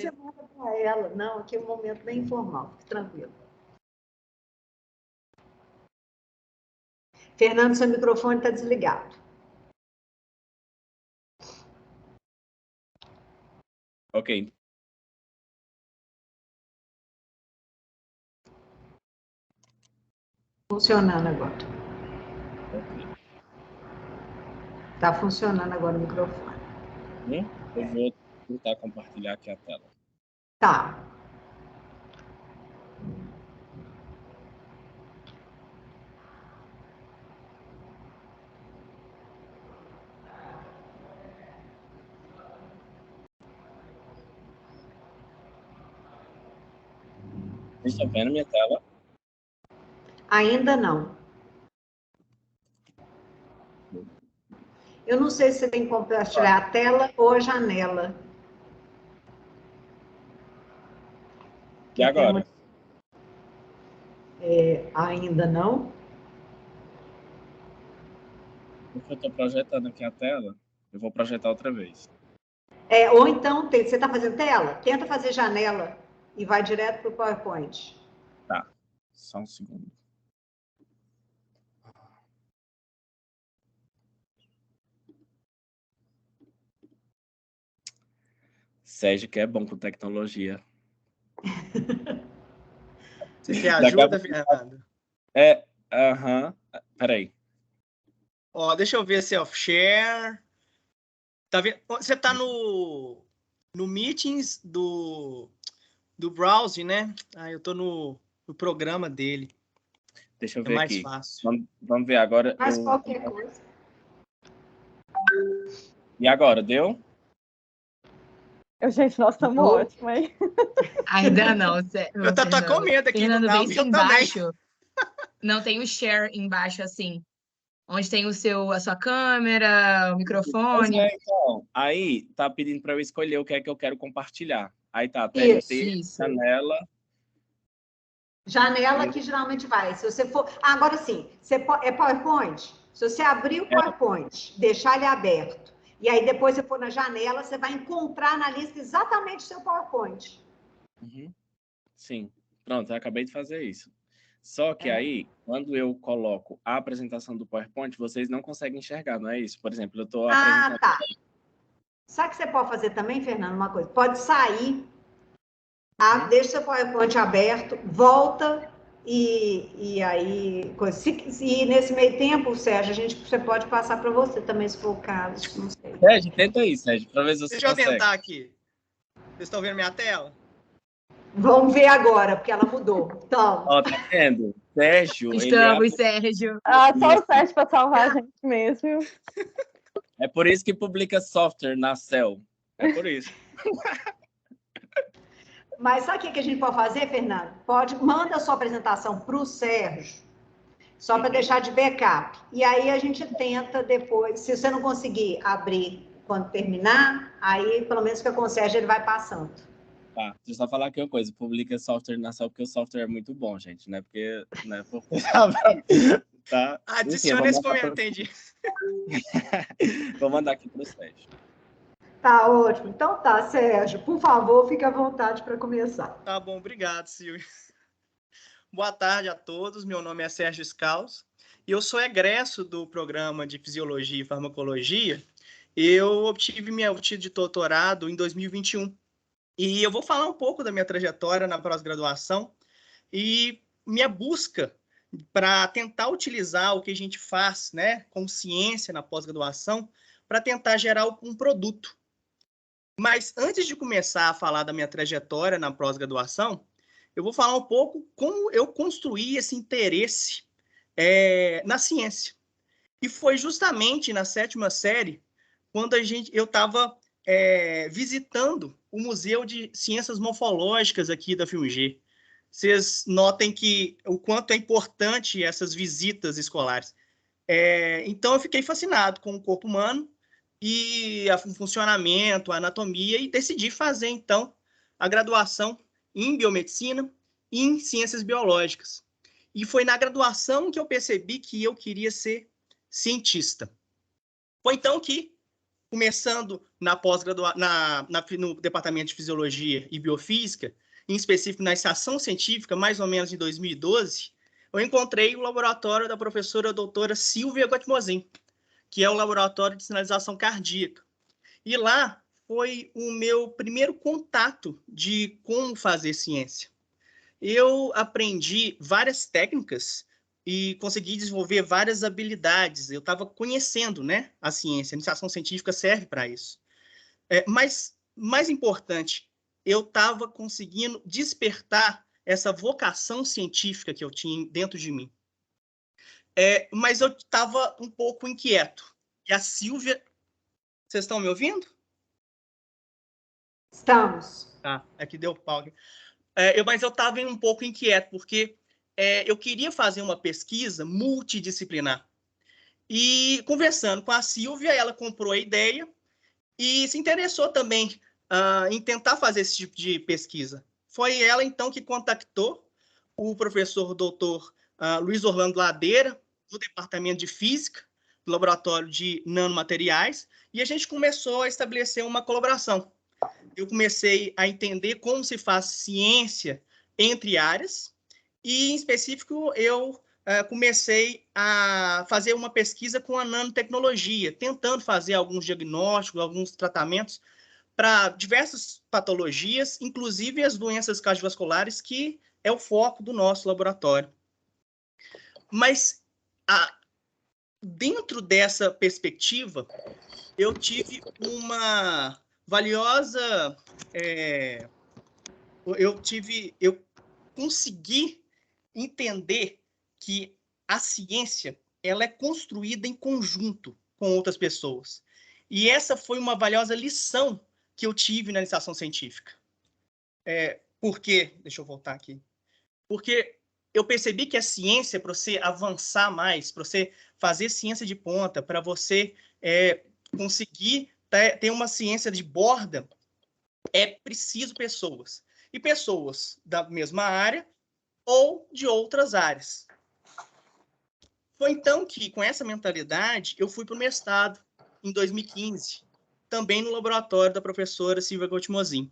você manda para ela. Não, aqui é um momento bem informal, fique tranquilo. Fernando, seu microfone está desligado. Ok. Funcionando agora. Ok. Está funcionando agora o microfone. Eu vou tentar compartilhar aqui a tela. Tá. Vocês estão vendo minha tela? Ainda não. Eu não sei se você tem que compartilhar a tela ou a janela. E agora? Ainda não? Porque eu estou projetando aqui a tela, eu vou projetar outra vez. Ou então, você está fazendo tela? Tenta fazer janela e vai direto para o PowerPoint. Tá, só um segundo. Sérgio, que é bom com tecnologia. Você quer ajuda, Fernando? Peraí. Ó, deixa eu ver se é off-share. Tá vendo? Você tá no Meetings do browser, né? Eu tô no programa dele. Deixa eu ver mais aqui. Fácil. Vamos ver agora. Faz qualquer coisa. E agora, deu? Gente, nós estamos ótimos, hein? Ainda não. Eu tô com medo aqui. Fernando, não bem embaixo. Não tem o share embaixo, assim. Onde tem a sua câmera, o microfone. Então, aí tá pedindo para eu escolher o que é que eu quero compartilhar. Aí tá, TNT, janela. Janela que geralmente vai. Se você for. Agora sim, é PowerPoint? Se você abrir o PowerPoint, deixar ele aberto, e aí depois você for na janela, você vai encontrar na lista exatamente o seu PowerPoint. Uhum. Sim. Pronto, eu acabei de fazer isso. Só que aí, quando eu coloco a apresentação do PowerPoint, vocês não conseguem enxergar, não é isso? Por exemplo, eu estou apresentando... Tá. Sabe o que você pode fazer também, Fernando? Uma coisa. Pode sair, deixa seu PowerPoint aberto, volta e aí... E nesse meio tempo, Sérgio, você pode passar para você também, se for o caso. Não sei. Sérgio, tenta aí, Sérgio, para ver se você Deixa consegue. eu tentar aqui. Vocês estão vendo minha tela? Vamos ver agora, porque ela mudou. Então. Ó, tá vendo? Sérgio, Estamos, Sérgio. Só o Sérgio para salvar a gente mesmo. É por isso que publica software na Cell. É por isso. Mas sabe o que a gente pode fazer, Fernando? Manda a sua apresentação para o Sérgio, só para deixar de backup. E aí a gente tenta depois, se você não conseguir abrir quando terminar, aí pelo menos fica com o Sérgio, ele vai passando. Tá, deixa eu só falar aqui uma coisa. Publica software na Cell, porque o software é muito bom, gente. Não é porque... Tá? Adiciona esse comentário, entendi. Vou mandar aqui para o Sérgio. Tá ótimo. Então tá, Sérgio, por favor, fique à vontade para começar. Tá bom, obrigado, Silvio. Boa tarde a todos, meu nome é Sérgio Scalzo e eu sou egresso do programa de Fisiologia e Farmacologia. Eu obtive meu título de doutorado em 2021 e eu vou falar um pouco da minha trajetória na pós-graduação e minha busca para tentar utilizar o que a gente faz, né, com ciência na pós-graduação, para tentar gerar um produto. Mas antes de começar a falar da minha trajetória na pós-graduação, eu vou falar um pouco como eu construí esse interesse na ciência. E foi justamente na 7ª série, quando eu estava visitando o Museu de Ciências Morfológicas aqui da FUMG. Vocês notem o quanto é importante essas visitas escolares. Então, eu fiquei fascinado com o corpo humano e o funcionamento, a anatomia, e decidi fazer, então, a graduação em biomedicina e em ciências biológicas. E foi na graduação que eu percebi que eu queria ser cientista. Foi então que, começando no departamento de Fisiologia e Biofísica, em específico na estação científica, mais ou menos em 2012, eu encontrei o laboratório da professora doutora Silvia Gottmozin, que é o laboratório de sinalização cardíaca. E lá foi o meu primeiro contato de como fazer ciência. Eu aprendi várias técnicas e consegui desenvolver várias habilidades. Eu estava conhecendo, né, a ciência. A iniciação científica serve para isso. Mas, mais importante, eu estava conseguindo despertar essa vocação científica que eu tinha dentro de mim. Mas eu estava um pouco inquieto. E a Silvia... Vocês estão me ouvindo? Estamos. Tá, aqui deu pau. Mas eu estava um pouco inquieto, porque eu queria fazer uma pesquisa multidisciplinar. E conversando com a Silvia, ela comprou a ideia e se interessou também em tentar fazer esse tipo de pesquisa. Foi ela, então, que contactou o professor doutor Luiz Orlando Ladeira, do Departamento de Física, do Laboratório de Nanomateriais, e a gente começou a estabelecer uma colaboração. Eu comecei a entender como se faz ciência entre áreas, e, em específico, eu comecei a fazer uma pesquisa com a nanotecnologia, tentando fazer alguns diagnósticos, alguns tratamentos para diversas patologias, inclusive as doenças cardiovasculares, que é o foco do nosso laboratório. Mas, dentro dessa perspectiva, eu tive uma valiosa... eu consegui entender que a ciência ela é construída em conjunto com outras pessoas. E essa foi uma valiosa lição que eu tive na iniciação científica. Por quê? Deixa eu voltar aqui. Porque eu percebi que a ciência, para você avançar mais, para você fazer ciência de ponta, para você conseguir ter uma ciência de borda, é preciso pessoas. E pessoas da mesma área ou de outras áreas. Foi então que, com essa mentalidade, eu fui para o mestrado, em 2015, também no laboratório da professora Silvia Gottmozin.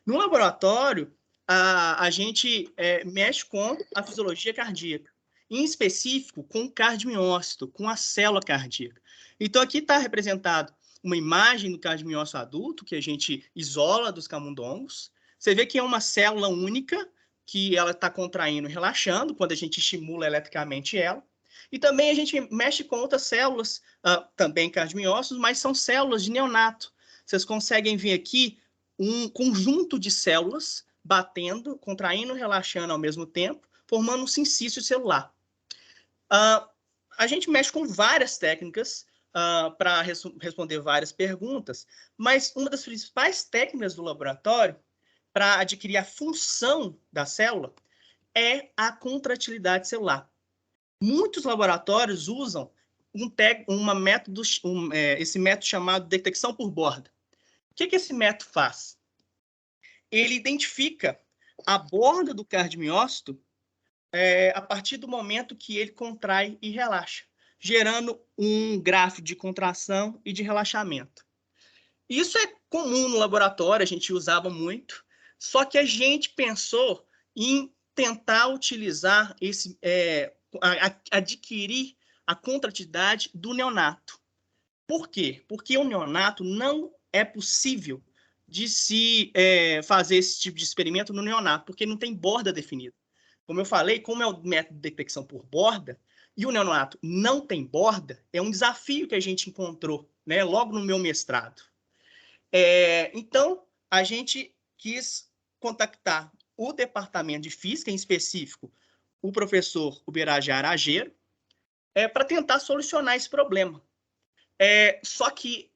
No laboratório, a gente mexe com a fisiologia cardíaca, em específico com o cardiomiócito, com a célula cardíaca. Então, aqui está representado uma imagem do cardiomiócito adulto, que a gente isola dos camundongos. Você vê que é uma célula única, que ela está contraindo e relaxando, quando a gente estimula eletricamente ela. E também a gente mexe com outras células, também cardiomiócitos, mas são células de neonato. Vocês conseguem ver aqui um conjunto de células batendo, contraindo e relaxando ao mesmo tempo, formando um sincício celular. A gente mexe com várias técnicas para responder várias perguntas, mas uma das principais técnicas do laboratório para adquirir a função da célula é a contratilidade celular. Muitos laboratórios usam esse método chamado detecção por borda. O que esse método faz? Ele identifica a borda do cardiomiócito a partir do momento que ele contrai e relaxa, gerando um gráfico de contração e de relaxamento. Isso é comum no laboratório, a gente usava muito, só que a gente pensou em tentar utilizar adquirir a contratilidade do neonato. Por quê? Porque o neonato não é possível de se fazer esse tipo de experimento no neonato, porque não tem borda definida. Como eu falei, como é o método de detecção por borda, e o neonato não tem borda, é um desafio que a gente encontrou, né, logo no meu mestrado. Então, a gente quis contactar o departamento de física, em específico, o professor Uberage Arageiro, para tentar solucionar esse problema. Só que,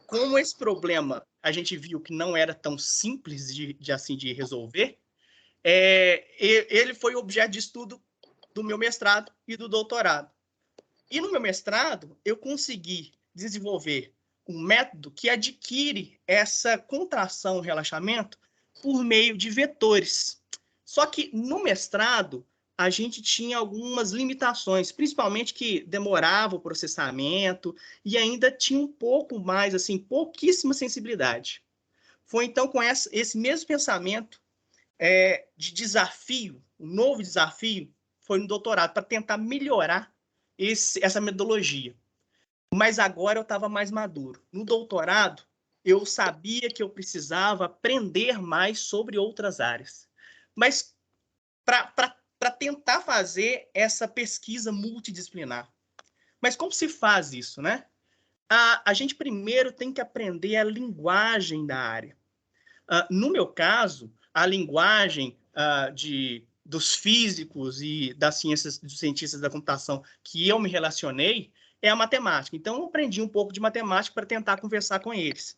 como esse problema a gente viu que não era tão simples de resolver, ele foi objeto de estudo do meu mestrado e do doutorado. E no meu mestrado, eu consegui desenvolver um método que adquire essa contração e relaxamento por meio de vetores. Só que no mestrado, a gente tinha algumas limitações, principalmente que demorava o processamento e ainda tinha um pouco mais, assim, pouquíssima sensibilidade. Foi então com esse mesmo pensamento de desafio, um novo desafio, foi no doutorado, para tentar melhorar essa metodologia. Mas agora eu estava mais maduro. No doutorado, eu sabia que eu precisava aprender mais sobre outras áreas. Mas para tentar fazer essa pesquisa multidisciplinar. Mas como se faz isso, né? A gente primeiro tem que aprender a linguagem da área. No meu caso, a linguagem dos físicos e das ciências, dos cientistas da computação que eu me relacionei é a matemática. Então, eu aprendi um pouco de matemática para tentar conversar com eles.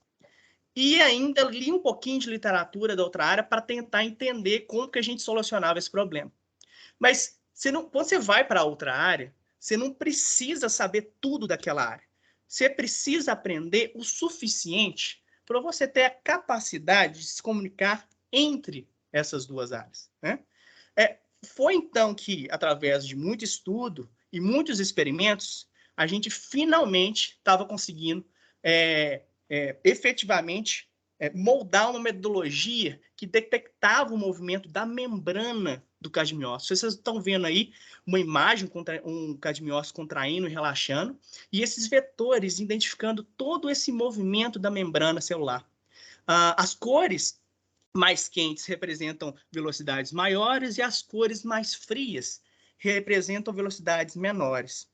E ainda li um pouquinho de literatura da outra área para tentar entender como que a gente solucionava esse problema. Mas quando você vai para outra área, você não precisa saber tudo daquela área. Você precisa aprender o suficiente para você ter a capacidade de se comunicar entre essas duas áreas, né? Foi então que, através de muito estudo e muitos experimentos, a gente finalmente estava conseguindo efetivamente moldar uma metodologia que detectava o movimento da membrana do cadmiócito. Vocês estão vendo aí uma imagem com um cadmiócito contraindo e relaxando, e esses vetores identificando todo esse movimento da membrana celular. As cores mais quentes representam velocidades maiores e as cores mais frias representam velocidades menores.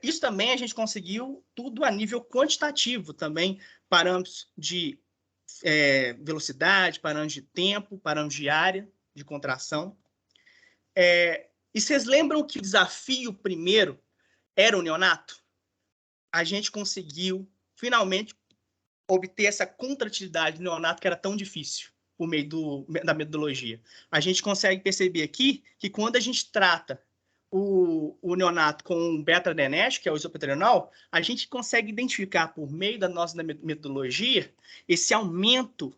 Isso também a gente conseguiu tudo a nível quantitativo também, parâmetros de velocidade, parâmetros de tempo, parâmetros de área de contração. E vocês lembram que o desafio primeiro era o neonato? A gente conseguiu finalmente obter essa contratividade do neonato que era tão difícil por meio da metodologia. A gente consegue perceber aqui que quando a gente trata o neonato com um beta-adenérgico, que é o isoproterenol, a gente consegue identificar por meio da nossa metodologia esse aumento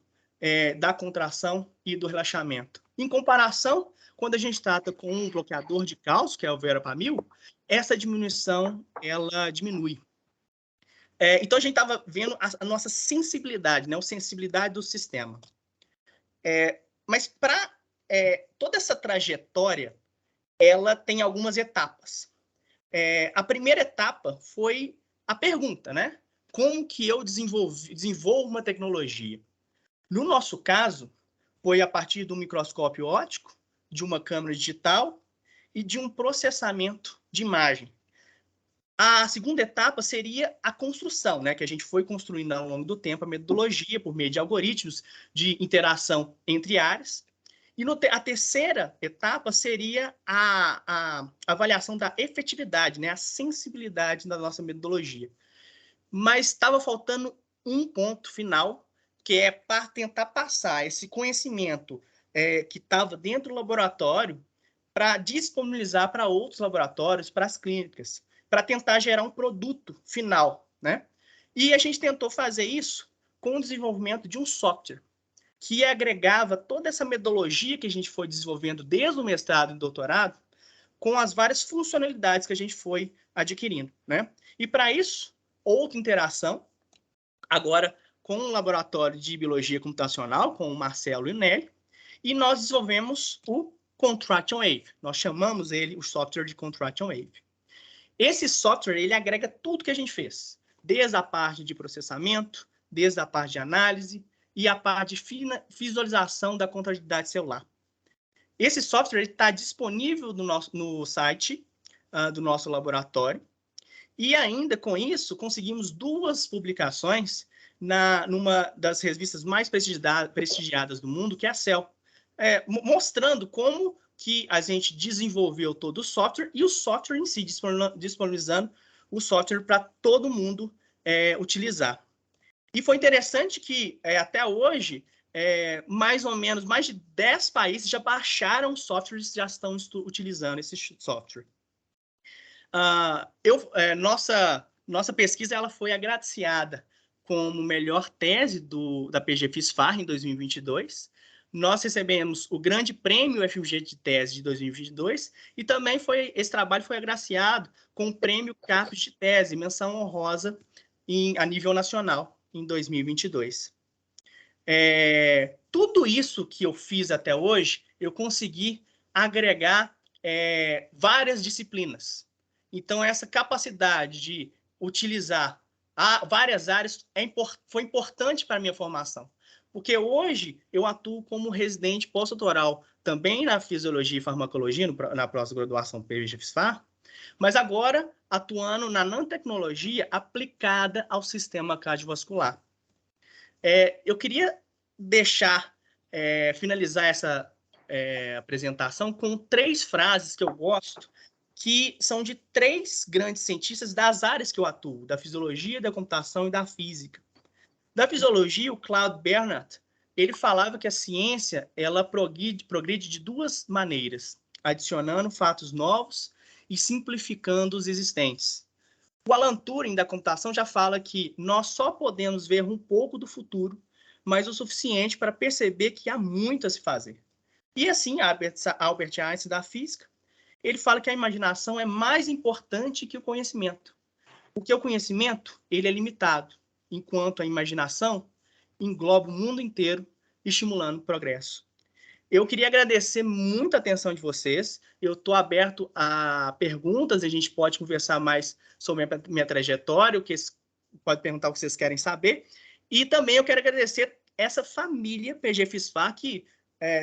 da contração e do relaxamento. Em comparação, quando a gente trata com um bloqueador de cálcio, que é o verapamil, essa diminuição ela diminui. Então, a gente estava vendo a nossa sensibilidade, né? A sensibilidade do sistema. Mas para toda essa trajetória, ela tem algumas etapas. A primeira etapa foi a pergunta, né? Como que eu desenvolvo uma tecnologia? No nosso caso, foi a partir do microscópio óptico, de uma câmera digital e de um processamento de imagem. A segunda etapa seria a construção, né? Que a gente foi construindo ao longo do tempo a metodologia por meio de algoritmos de interação entre áreas. E a terceira etapa seria a avaliação da efetividade, né? A sensibilidade da nossa metodologia. Mas estava faltando um ponto final, que é para tentar passar esse conhecimento que estava dentro do laboratório para disponibilizar para outros laboratórios, para as clínicas, para tentar gerar um produto final, né? E a gente tentou fazer isso com o desenvolvimento de um software que agregava toda essa metodologia que a gente foi desenvolvendo desde o mestrado e doutorado com as várias funcionalidades que a gente foi adquirindo, né? E para isso, outra interação, agora com o laboratório de biologia computacional, com o Marcelo e o Nelly, e nós desenvolvemos o Contraction Wave. Nós chamamos ele o software de Contraction Wave. Esse software, ele agrega tudo que a gente fez, desde a parte de processamento, desde a parte de análise e a parte de visualização da contratividade celular. Esse software está disponível no site do nosso laboratório e ainda com isso conseguimos 2 publicações numa das revistas mais prestigiadas do mundo, que é a Cell, mostrando como que a gente desenvolveu todo o software e o software em si, disponibilizando o software para todo mundo utilizar. E foi interessante que, até hoje, mais ou menos, mais de 10 países já baixaram softwares e já estão utilizando esse software. Nossa pesquisa ela foi agraciada como melhor tese da PG FISFAR em 2022, nós recebemos o Grande Prêmio FUG de Tese de 2022 e também esse trabalho foi agraciado com o Prêmio CAPES de Tese, menção honrosa a nível nacional, em 2022. Tudo isso que eu fiz até hoje, eu consegui agregar várias disciplinas. Então, essa capacidade de utilizar várias áreas foi importante para a minha formação. Porque hoje eu atuo como residente pós-doutoral também na Fisiologia e Farmacologia, na pós-graduação PGFSFAR, mas agora atuando na nanotecnologia aplicada ao sistema cardiovascular. Eu queria finalizar essa apresentação com 3 frases que eu gosto, que são de 3 grandes cientistas das áreas que eu atuo, da fisiologia, da computação e da física. Da fisiologia, o Claude Bernard, ele falava que a ciência ela progride de 2 maneiras, adicionando fatos novos e simplificando os existentes. O Alan Turing, da computação, já fala que nós só podemos ver um pouco do futuro, mas o suficiente para perceber que há muito a se fazer. E assim, Albert Einstein, da física, ele fala que a imaginação é mais importante que o conhecimento. Porque o conhecimento ele é limitado, enquanto a imaginação engloba o mundo inteiro, estimulando o progresso. Eu queria agradecer muito a atenção de vocês. Eu estou aberto a perguntas, a gente pode conversar mais sobre a minha trajetória, pode perguntar o que vocês querem saber. E também eu quero agradecer essa família PGFSFAR que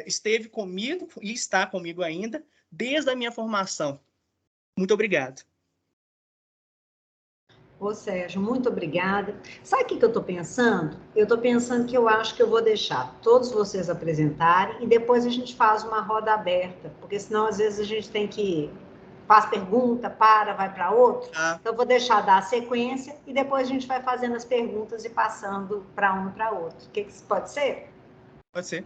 esteve comigo e está comigo ainda desde a minha formação. Muito obrigado. Ô, Sérgio, muito obrigada. Sabe o que eu estou pensando? Eu estou pensando que eu acho que eu vou deixar todos vocês apresentarem e depois a gente faz uma roda aberta, porque senão às vezes a gente tem que faz pergunta, vai para outro. Então eu vou deixar dar a sequência e depois a gente vai fazendo as perguntas e passando para um para outro. O que pode ser? Pode ser.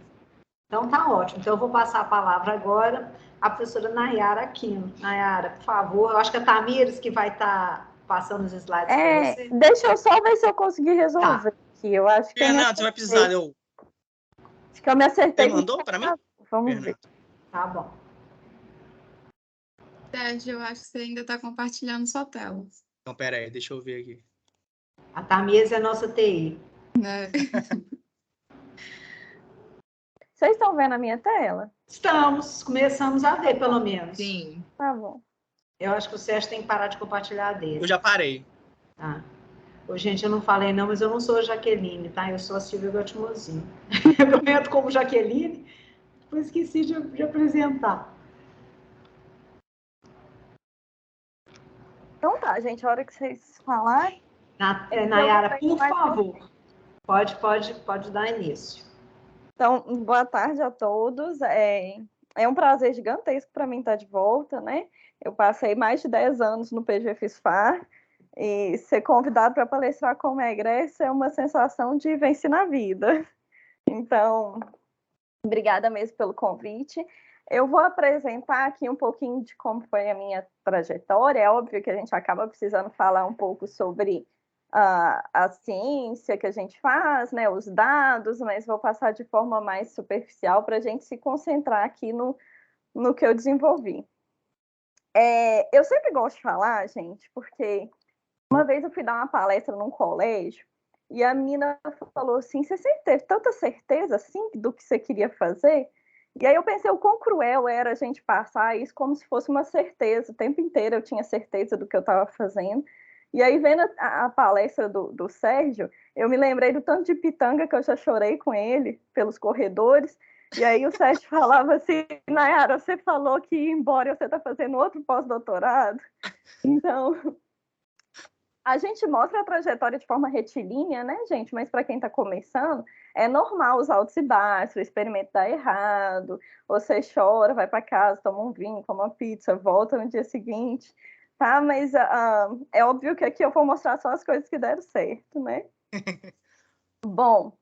Então tá ótimo. Então eu vou passar a palavra agora à professora Nayara Aquino. Nayara, por favor, eu acho que a Tamires que vai estar passando os slides para você. Deixa eu só ver se eu consegui resolver aqui. Eu acho que Fernando, você vai precisar. Acho que eu me acertei. Você mandou para mim? Vamos ver. Tá bom. Sérgio, eu acho que você ainda está compartilhando sua tela. Então, pera aí, deixa eu ver aqui. A Tamires é a nossa TI. Vocês estão vendo a minha tela? Começamos a ver, pelo menos. Sim. Tá bom. Eu acho que o Sérgio tem que parar de compartilhar dele. Eu já parei. Tá. Ô, gente, eu não falei não, mas eu não sou a Jaqueline, tá? Eu sou a Silvia Gatimozinho. Eu entro como Jaqueline, depois esqueci de apresentar. Então tá, gente, a hora que vocês falarem... Nayara, por favor, pode dar início. Então, boa tarde a todos. É um prazer gigantesco para mim estar de volta, né? Eu passei mais de 10 anos no PGFSFAR e ser convidado para palestrar como egressa é uma sensação de vencer na vida. Então, obrigada mesmo pelo convite. Eu vou apresentar aqui um pouquinho de como foi a minha trajetória. É óbvio que a gente acaba precisando falar um pouco sobre a ciência que a gente faz, né, os dados, mas vou passar de forma mais superficial para a gente se concentrar aqui no que eu desenvolvi. Eu sempre gosto de falar, gente, porque uma vez eu fui dar uma palestra num colégio e a menina falou assim, você sempre teve tanta certeza assim do que você queria fazer? E aí eu pensei o quão cruel era a gente passar isso como se fosse uma certeza. O tempo inteiro eu tinha certeza do que eu estava fazendo. E aí, vendo a palestra do Sérgio, eu me lembrei do tanto de pitanga que eu já chorei com ele pelos corredores. E aí o Sérgio falava assim, Nayara, você falou que ia embora e você está fazendo outro pós-doutorado? Então, a gente mostra a trajetória de forma retilínea, né, gente? Mas para quem está começando, é normal os altos e baixos, o experimento dá errado, você chora, vai para casa, toma um vinho, come uma pizza, volta no dia seguinte... Tá, mas é óbvio que aqui eu vou mostrar só as coisas que deram certo, né? Bom,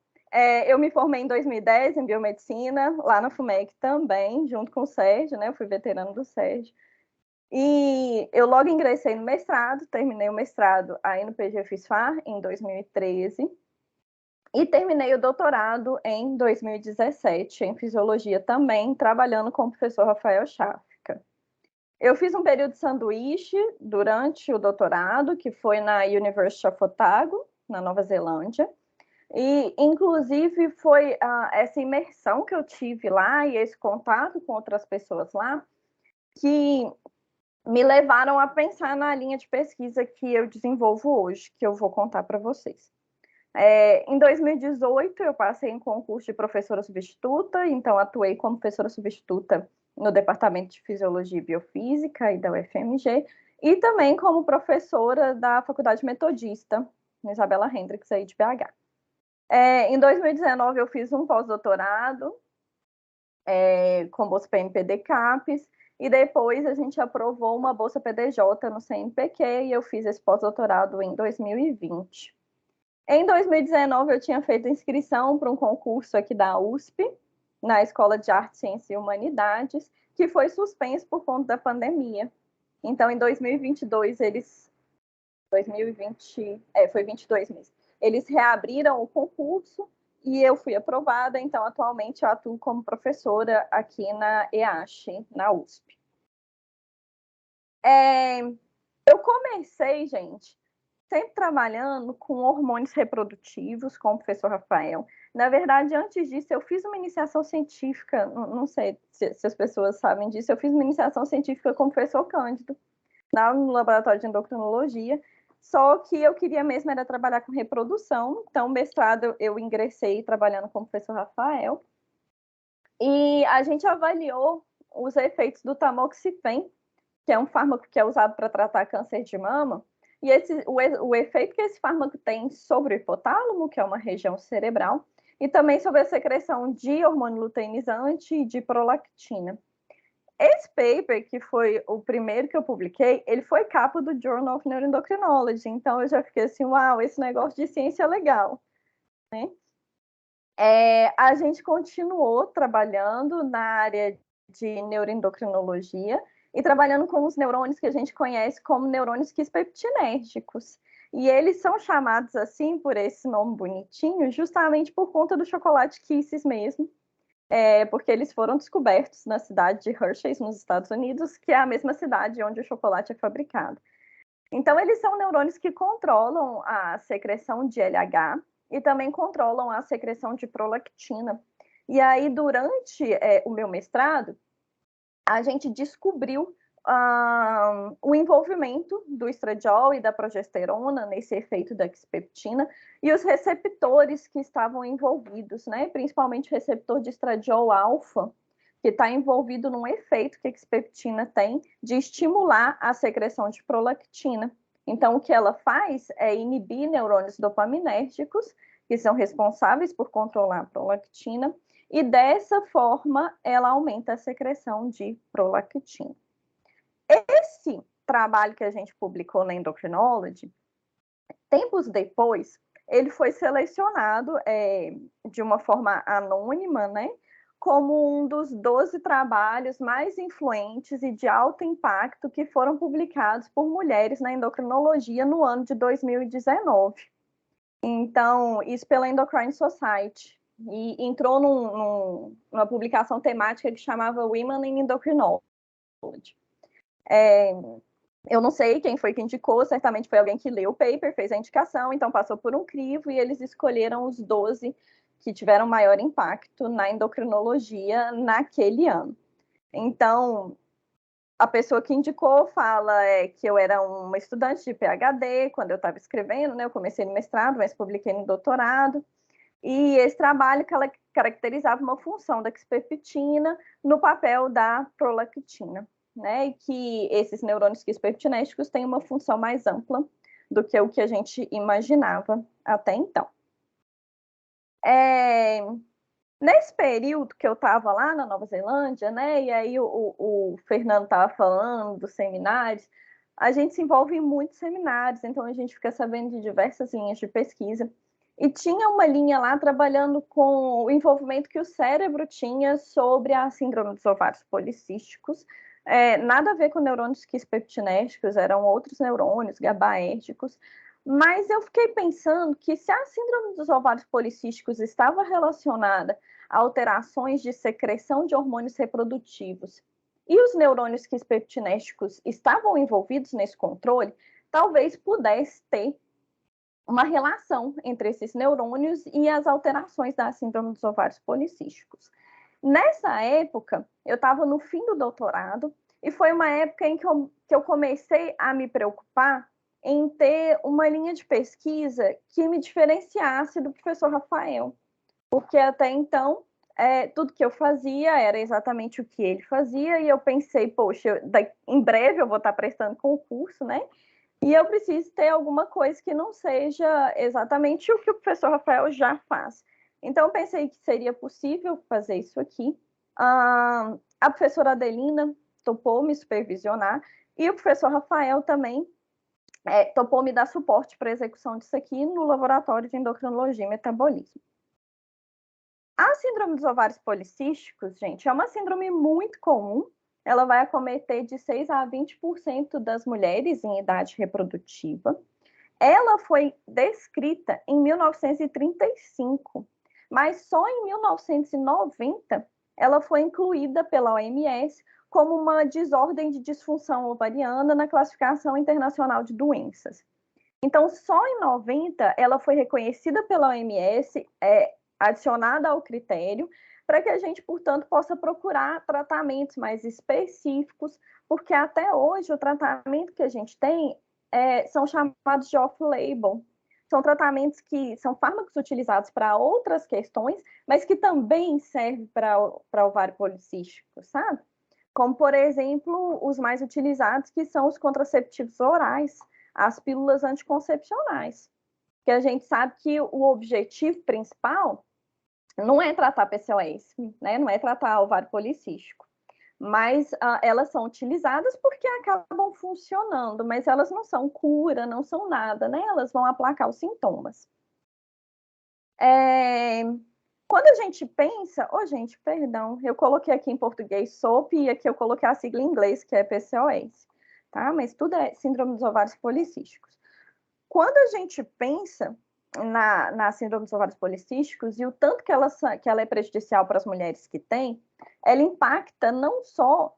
eu me formei em 2010 em biomedicina, lá na FUMEC também, junto com o Sérgio, né? Eu fui veterano do Sérgio. E eu logo ingressei no mestrado, terminei o mestrado aí no PGFSFAR em 2013. E terminei o doutorado em 2017, em fisiologia também, trabalhando com o professor Rafael Schafka. Eu fiz um período de sanduíche durante o doutorado, que foi na University of Otago, na Nova Zelândia. E, inclusive, foi essa imersão que eu tive lá e esse contato com outras pessoas lá que me levaram a pensar na linha de pesquisa que eu desenvolvo hoje, que eu vou contar para vocês. Em 2018, eu passei em concurso de professora substituta, então atuei como professora substituta no Departamento de Fisiologia e Biofísica e da UFMG, e também como professora da Faculdade Metodista, Isabela Hendricks, aí de BH. Em 2019, eu fiz um pós-doutorado com bolsa PMPD CAPES, e depois a gente aprovou uma bolsa PDJ no CNPq, e eu fiz esse pós-doutorado em 2020. Em 2019, eu tinha feito inscrição para um concurso aqui da USP, na Escola de Arte, Ciência e Humanidades, que foi suspenso por conta da pandemia. Então, em 2022, foi 22 meses. Eles reabriram o concurso e eu fui aprovada, então, atualmente, eu atuo como professora aqui na EASH, na USP. Eu comecei, gente, sempre trabalhando com hormônios reprodutivos, com o professor Rafael. Na verdade, antes disso, eu fiz uma iniciação científica, não sei se as pessoas sabem disso, eu fiz uma iniciação científica com o professor Cândido, lá no laboratório de endocrinologia, só que eu queria mesmo era trabalhar com reprodução, então, mestrado eu ingressei trabalhando com o professor Rafael, e a gente avaliou os efeitos do tamoxifen, que é um fármaco que é usado para tratar câncer de mama, e o efeito que esse fármaco tem sobre o hipotálamo, que é uma região cerebral, e também sobre a secreção de hormônio luteinizante e de prolactina. Esse paper, que foi o primeiro que eu publiquei, ele foi capa do Journal of Neuroendocrinology, então eu já fiquei assim, uau, esse negócio de ciência é legal, né? A gente continuou trabalhando na área de neuroendocrinologia, e trabalhando com os neurônios que a gente conhece como neurônios quispeptinérgicos. E eles são chamados assim, por esse nome bonitinho, justamente por conta do chocolate Kisses mesmo, porque eles foram descobertos na cidade de Hershey, nos Estados Unidos, que é a mesma cidade onde o chocolate é fabricado. Então, eles são neurônios que controlam a secreção de LH e também controlam a secreção de prolactina. E aí, durante o meu mestrado, a gente descobriu o envolvimento do estradiol e da progesterona nesse efeito da quispeptina e os receptores que estavam envolvidos, né? Principalmente o receptor de estradiol alfa, que está envolvido num efeito que a quispeptina tem de estimular a secreção de prolactina. Então, o que ela faz é inibir neurônios dopaminérgicos, que são responsáveis por controlar a prolactina, e dessa forma ela aumenta a secreção de prolactina. Esse trabalho que a gente publicou na Endocrinology, tempos depois, ele foi selecionado de uma forma anônima, né, como um dos 12 trabalhos mais influentes e de alto impacto que foram publicados por mulheres na endocrinologia no ano de 2019. Então, isso pela Endocrine Society. E entrou numa publicação temática que chamava Women in Endocrinology. Eu não sei quem foi que indicou, certamente foi alguém que leu o paper, fez a indicação, então passou por um crivo e eles escolheram os 12 que tiveram maior impacto na endocrinologia naquele ano. Então, a pessoa que indicou fala que eu era uma estudante de PhD quando eu estava escrevendo, né? Eu comecei no mestrado, mas publiquei no doutorado. E esse trabalho caracterizava uma função da quispeptina no papel da prolactina, né? E que esses neurônios quispeptinérgicos têm uma função mais ampla do que o que a gente imaginava até então. Nesse período que eu estava lá na Nova Zelândia, né? E aí o Fernando estava falando dos seminários, a gente se envolve em muitos seminários, então a gente fica sabendo de diversas linhas de pesquisa. E tinha uma linha lá trabalhando com o envolvimento que o cérebro tinha sobre a síndrome dos ovários policísticos. Nada a ver com neurônios quispeptinérgicos, eram outros neurônios, GABAérgicos, Mas eu fiquei pensando que se a síndrome dos ovários policísticos estava relacionada a alterações de secreção de hormônios reprodutivos e os neurônios quispeptinérgicos estavam envolvidos nesse controle, talvez pudesse ter uma relação entre esses neurônios e as alterações da síndrome dos ovários policísticos. Nessa época, eu estava no fim do doutorado e foi uma época em que eu comecei a me preocupar em ter uma linha de pesquisa que me diferenciasse do professor Rafael, porque até então tudo que eu fazia era exatamente o que ele fazia, e eu pensei, poxa, em breve eu vou estar prestando concurso, né? E eu preciso ter alguma coisa que não seja exatamente o que o professor Rafael já faz. Então, eu pensei que seria possível fazer isso aqui. A professora Adelina topou me supervisionar, e o professor Rafael também topou me dar suporte para a execução disso aqui no laboratório de endocrinologia e metabolismo. A síndrome dos ovários policísticos, gente, é uma síndrome muito comum. Ela vai acometer de 6 a 20% das mulheres em idade reprodutiva. Ela foi descrita em 1935, mas só em 1990 ela foi incluída pela OMS como uma desordem de disfunção ovariana na classificação internacional de doenças. Então, só em 90 ela foi reconhecida pela OMS, adicionada ao critério, para que a gente, portanto, possa procurar tratamentos mais específicos, porque até hoje o tratamento que a gente tem são chamados de off-label. São tratamentos que são fármacos utilizados para outras questões, mas que também servem para ovário policístico, sabe? Como, por exemplo, os mais utilizados, que são os contraceptivos orais, as pílulas anticoncepcionais. Que a gente sabe que o objetivo principal não é tratar PCOS, né? Não é tratar ovário policístico. Mas elas são utilizadas porque acabam funcionando, mas elas não são cura, não são nada, né? Elas vão aplacar os sintomas. Quando a gente pensa... gente, perdão, eu coloquei aqui em português SOP e aqui eu coloquei a sigla em inglês, que é PCOS, tá? Mas tudo é síndrome dos ovários policísticos. Quando a gente pensa na síndrome dos ovários policísticos e o tanto que ela é prejudicial para as mulheres que têm, ela impacta não só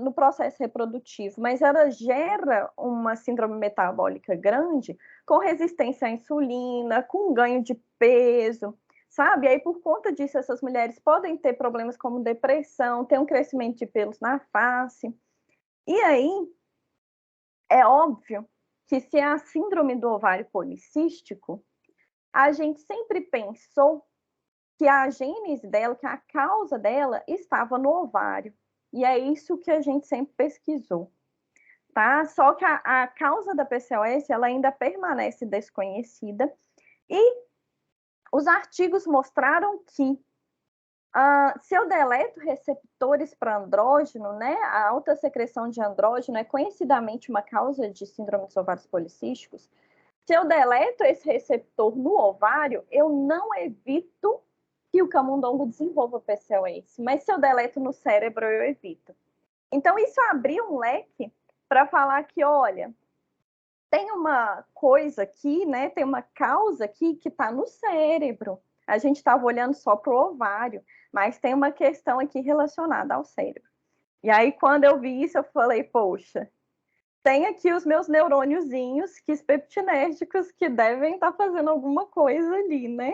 no processo reprodutivo, mas ela gera uma síndrome metabólica grande, com resistência à insulina, com ganho de peso, sabe? E aí, por conta disso, essas mulheres podem ter problemas como depressão, ter um crescimento de pelos na face. E aí, é óbvio que se é a síndrome do ovário policístico, a gente sempre pensou que a gênese dela, que a causa dela estava no ovário. E é isso que a gente sempre pesquisou, tá? Só que a causa da PCOS, ela ainda permanece desconhecida, e os artigos mostraram que se eu deleto receptores para andrógeno, né, a alta secreção de andrógeno é conhecidamente uma causa de síndrome dos ovários policísticos. Se eu deleto esse receptor no ovário, eu não evito que o camundongo desenvolva PCOS, mas se eu deleto no cérebro, eu evito. Então, isso abriu um leque para falar que, olha, tem uma coisa aqui, né, tem uma causa aqui que está no cérebro. A gente estava olhando só para o ovário, mas tem uma questão aqui relacionada ao cérebro. E aí, quando eu vi isso, eu falei, poxa, tem aqui os meus neurôniozinhos quispeptinérgicos que devem estar fazendo alguma coisa ali, né?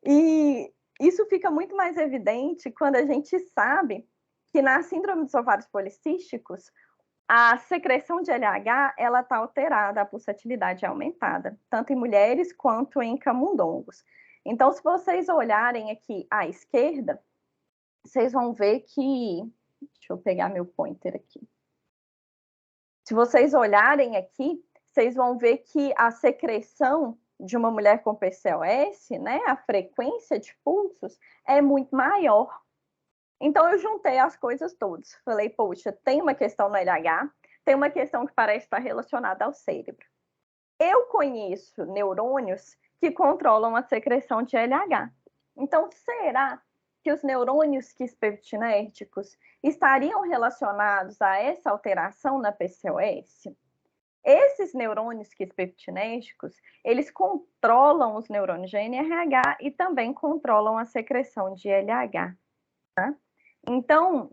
E isso fica muito mais evidente quando a gente sabe que na síndrome dos ovários policísticos, a secreção de LH, ela está alterada, a pulsatilidade é aumentada, tanto em mulheres quanto em camundongos. Então, se vocês olharem aqui à esquerda, vocês vão ver que... Deixa eu pegar meu pointer aqui. Se vocês olharem aqui, vocês vão ver que a secreção de uma mulher com PCOS, né, a frequência de pulsos é muito maior. Então, eu juntei as coisas todas. Falei, poxa, tem uma questão no LH, tem uma questão que parece estar relacionada ao cérebro. Eu conheço neurônios que controlam a secreção de LH. Então, será que os neurônios quispeptinérgicos estariam relacionados a essa alteração na PCOS? Esses neurônios quispeptinérgicos, eles controlam os neurônios de NRH e também controlam a secreção de LH. Tá? Então,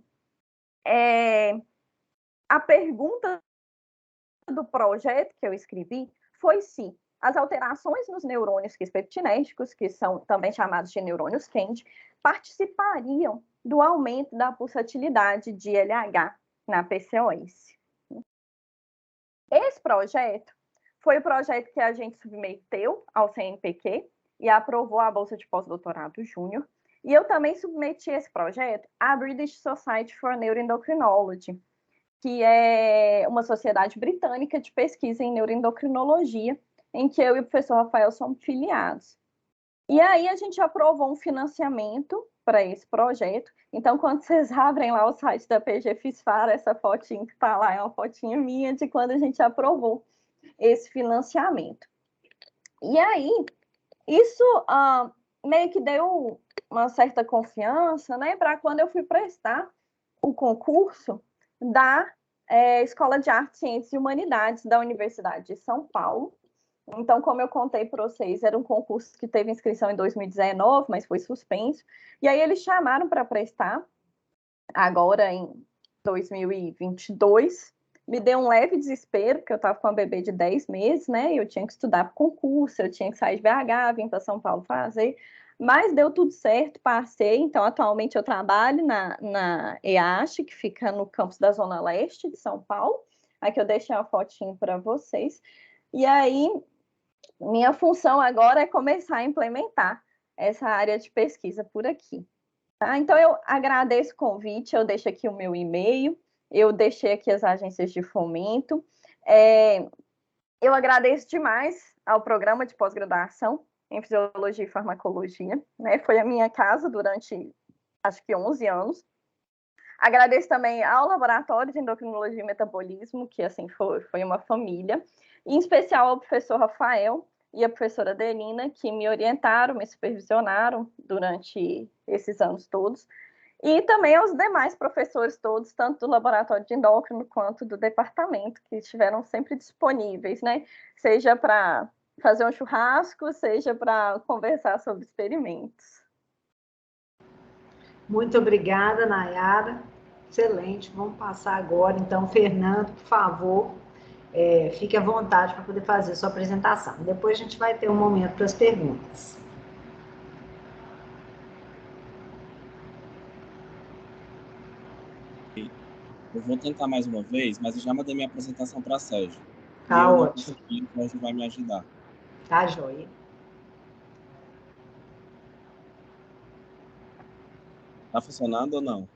a pergunta do projeto que eu escrevi foi se as alterações nos neurônios quispeptinérgicos, que são também chamados de neurônios Kend, participariam do aumento da pulsatilidade de LH na PCOS. Esse projeto foi o projeto que a gente submeteu ao CNPq e aprovou a bolsa de pós-doutorado júnior. E eu também submeti esse projeto à British Society for Neuroendocrinology, que é uma sociedade britânica de pesquisa em neuroendocrinologia, em que eu e o professor Rafael somos filiados. E aí a gente aprovou um financiamento para esse projeto. Então, quando vocês abrem lá o site da PG FISFAR, essa fotinha que está lá é uma fotinha minha de quando a gente aprovou esse financiamento. E aí, isso meio que deu uma certa confiança, né, para quando eu fui prestar o concurso da Escola de Artes, Ciências e Humanidades da Universidade de São Paulo. Então, como eu contei para vocês, era um concurso que teve inscrição em 2019, mas foi suspenso. E aí eles chamaram para prestar, agora em 2022. Me deu um leve desespero, porque eu estava com uma bebê de 10 meses, né? E eu tinha que estudar para concurso, eu tinha que sair de BH, vim para São Paulo fazer. Mas deu tudo certo, passei. Então, atualmente eu trabalho na EASH, que fica no campus da Zona Leste de São Paulo. Aqui eu deixei uma fotinho para vocês. E aí, minha função agora é começar a implementar essa área de pesquisa por aqui. Tá? Então, eu agradeço o convite, eu deixo aqui o meu e-mail, eu deixei aqui as agências de fomento. Eu agradeço demais ao programa de pós-graduação em Fisiologia e Farmacologia, né? Foi a minha casa durante, acho que 11 anos. Agradeço também ao Laboratório de Endocrinologia e Metabolismo, que assim foi uma família, e em especial ao professor Rafael e a professora Adelina, que me orientaram, me supervisionaram durante esses anos todos, e também aos demais professores todos, tanto do Laboratório de Endócrino quanto do departamento, que estiveram sempre disponíveis, né? Seja para fazer um churrasco, seja para conversar sobre experimentos. Muito obrigada, Nayara. Excelente. Vamos passar agora, então, Fernando, por favor, fique à vontade para poder fazer a sua apresentação. Depois a gente vai ter um momento para as perguntas. Eu vou tentar mais uma vez, mas eu já mandei minha apresentação para a Sérgio. Tá ótimo. O Sérgio vai me ajudar. Tá, joia. Tá funcionando ou não?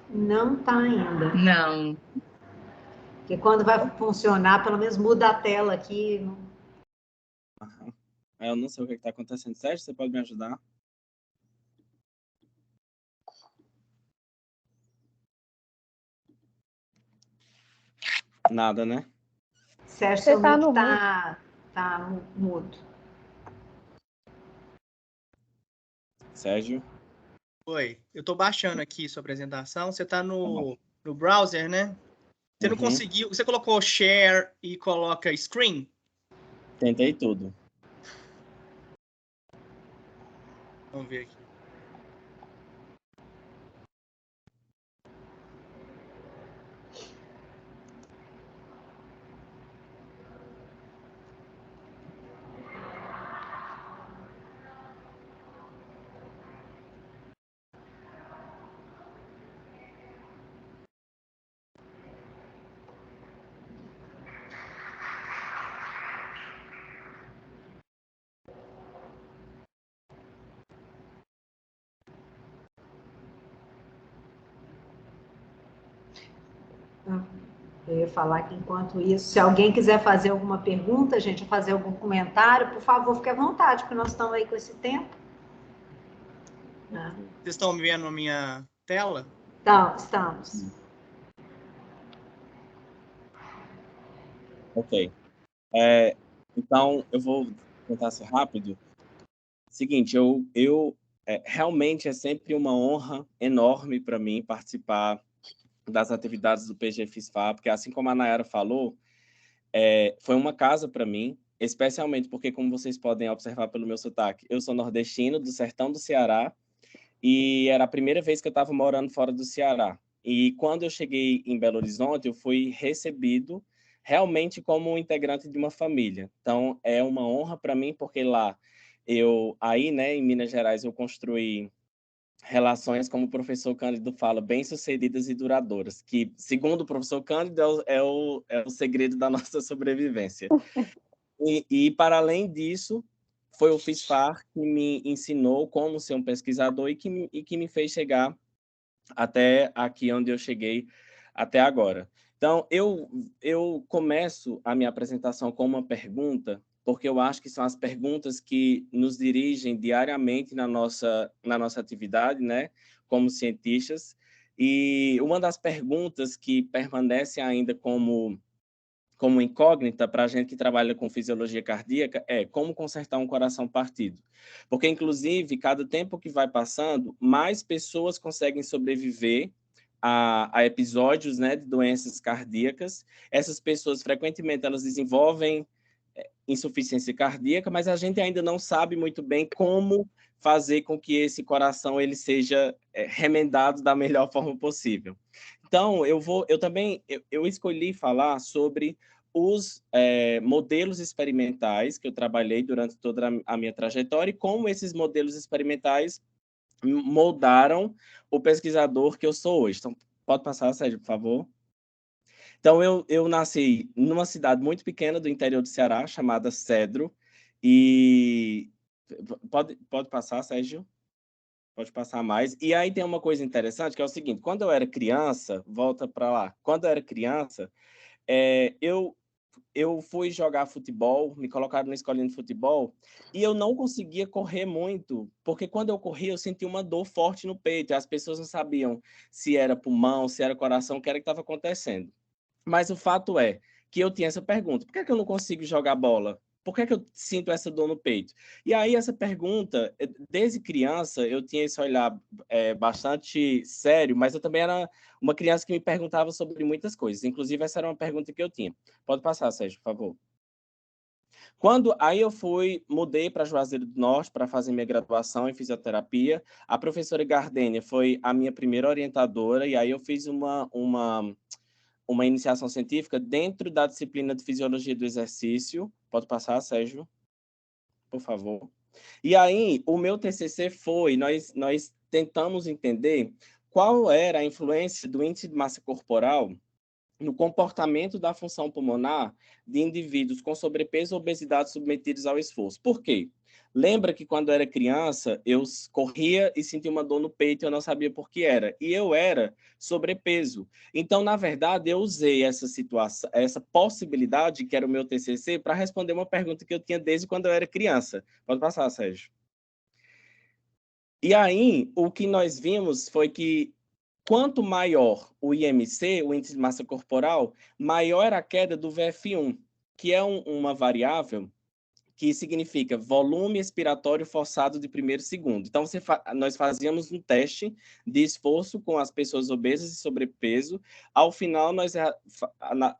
Não tá ainda. Não. Porque quando vai funcionar, pelo menos muda a tela aqui. Eu não sei o que está acontecendo. Sérgio, você pode me ajudar? Nada, né? Sérgio, Você seu tá mic no tá mudo. Sérgio? Oi, eu estou baixando aqui sua apresentação. Você está no browser, né? Você não conseguiu. Você colocou share e coloca screen? Tentei tudo. Vamos ver aqui. Eu ia falar que, enquanto isso, se alguém quiser fazer alguma pergunta, gente, ou fazer algum comentário, por favor, fique à vontade, porque nós estamos aí com esse tempo. Vocês estão me vendo na minha tela? Então, estamos. Ok. Então, eu vou tentar ser rápido. Seguinte, realmente é sempre uma honra enorme para mim participar das atividades do PG FISFAR, porque assim como a Nayara falou, foi uma casa para mim, especialmente porque, como vocês podem observar pelo meu sotaque, eu sou nordestino, do sertão do Ceará, e era a primeira vez que eu estava morando fora do Ceará. E quando eu cheguei em Belo Horizonte, eu fui recebido realmente como um integrante de uma família. Então, é uma honra para mim, porque lá, aí, né, em Minas Gerais, eu construí relações, como o professor Cândido fala, bem-sucedidas e duradouras, que, segundo o professor Cândido, é o segredo da nossa sobrevivência. E, para além disso, foi o FISFAR que me ensinou como ser um pesquisador e que me fez chegar até aqui onde eu cheguei até agora. Então, eu começo a minha apresentação com uma pergunta, porque eu acho que são as perguntas que nos dirigem diariamente na nossa atividade, né, como cientistas. E uma das perguntas que permanece ainda como incógnita para a gente que trabalha com fisiologia cardíaca é como consertar um coração partido. Porque, inclusive, cada tempo que vai passando, mais pessoas conseguem sobreviver a episódios, né, de doenças cardíacas. Essas pessoas, frequentemente, elas desenvolvem insuficiência cardíaca, mas a gente ainda não sabe muito bem como fazer com que esse coração ele seja remendado da melhor forma possível. Então, eu escolhi falar sobre os modelos experimentais que eu trabalhei durante toda a minha trajetória e como esses modelos experimentais moldaram o pesquisador que eu sou hoje. Então, pode passar, Sérgio, por favor? Então, eu nasci numa cidade muito pequena do interior do Ceará, chamada Cedro, e... Pode passar, Sérgio? Pode passar mais. E aí tem uma coisa interessante, que é o seguinte, quando eu era criança, volta para lá, quando eu era criança, eu fui jogar futebol, me colocaram na escolinha de futebol, e eu não conseguia correr muito, porque quando eu corria, eu sentia uma dor forte no peito, e as pessoas não sabiam se era pulmão, se era coração, o que era que estava acontecendo. Mas o fato é que eu tinha essa pergunta, por que é que eu não consigo jogar bola? Por que é que eu sinto essa dor no peito? E aí essa pergunta, desde criança, eu tinha esse olhar bastante sério, mas eu também era uma criança que me perguntava sobre muitas coisas. Inclusive, essa era uma pergunta que eu tinha. Pode passar, Sérgio, por favor. Aí eu mudei para Juazeiro do Norte para fazer minha graduação em fisioterapia. A professora Gardênia foi a minha primeira orientadora, e aí eu fiz uma iniciação científica dentro da disciplina de Fisiologia do Exercício. Pode passar, Sérgio, por favor. E aí, o meu TCC nós tentamos entender qual era a influência do índice de massa corporal no comportamento da função pulmonar de indivíduos com sobrepeso ou obesidade submetidos ao esforço. Por quê? Lembra que quando eu era criança, eu corria e sentia uma dor no peito e eu não sabia por que era. E eu era sobrepeso. Então, na verdade, eu usei essa situação, essa possibilidade, que era o meu TCC, para responder uma pergunta que eu tinha desde quando eu era criança. Pode passar, Sérgio. E aí, o que nós vimos foi que quanto maior o IMC, o índice de massa corporal, maior era a queda do VF1, que é uma variável que significa volume expiratório forçado de primeiro segundo. Então, nós fazíamos um teste de esforço com as pessoas obesas e sobrepeso. Ao final, nós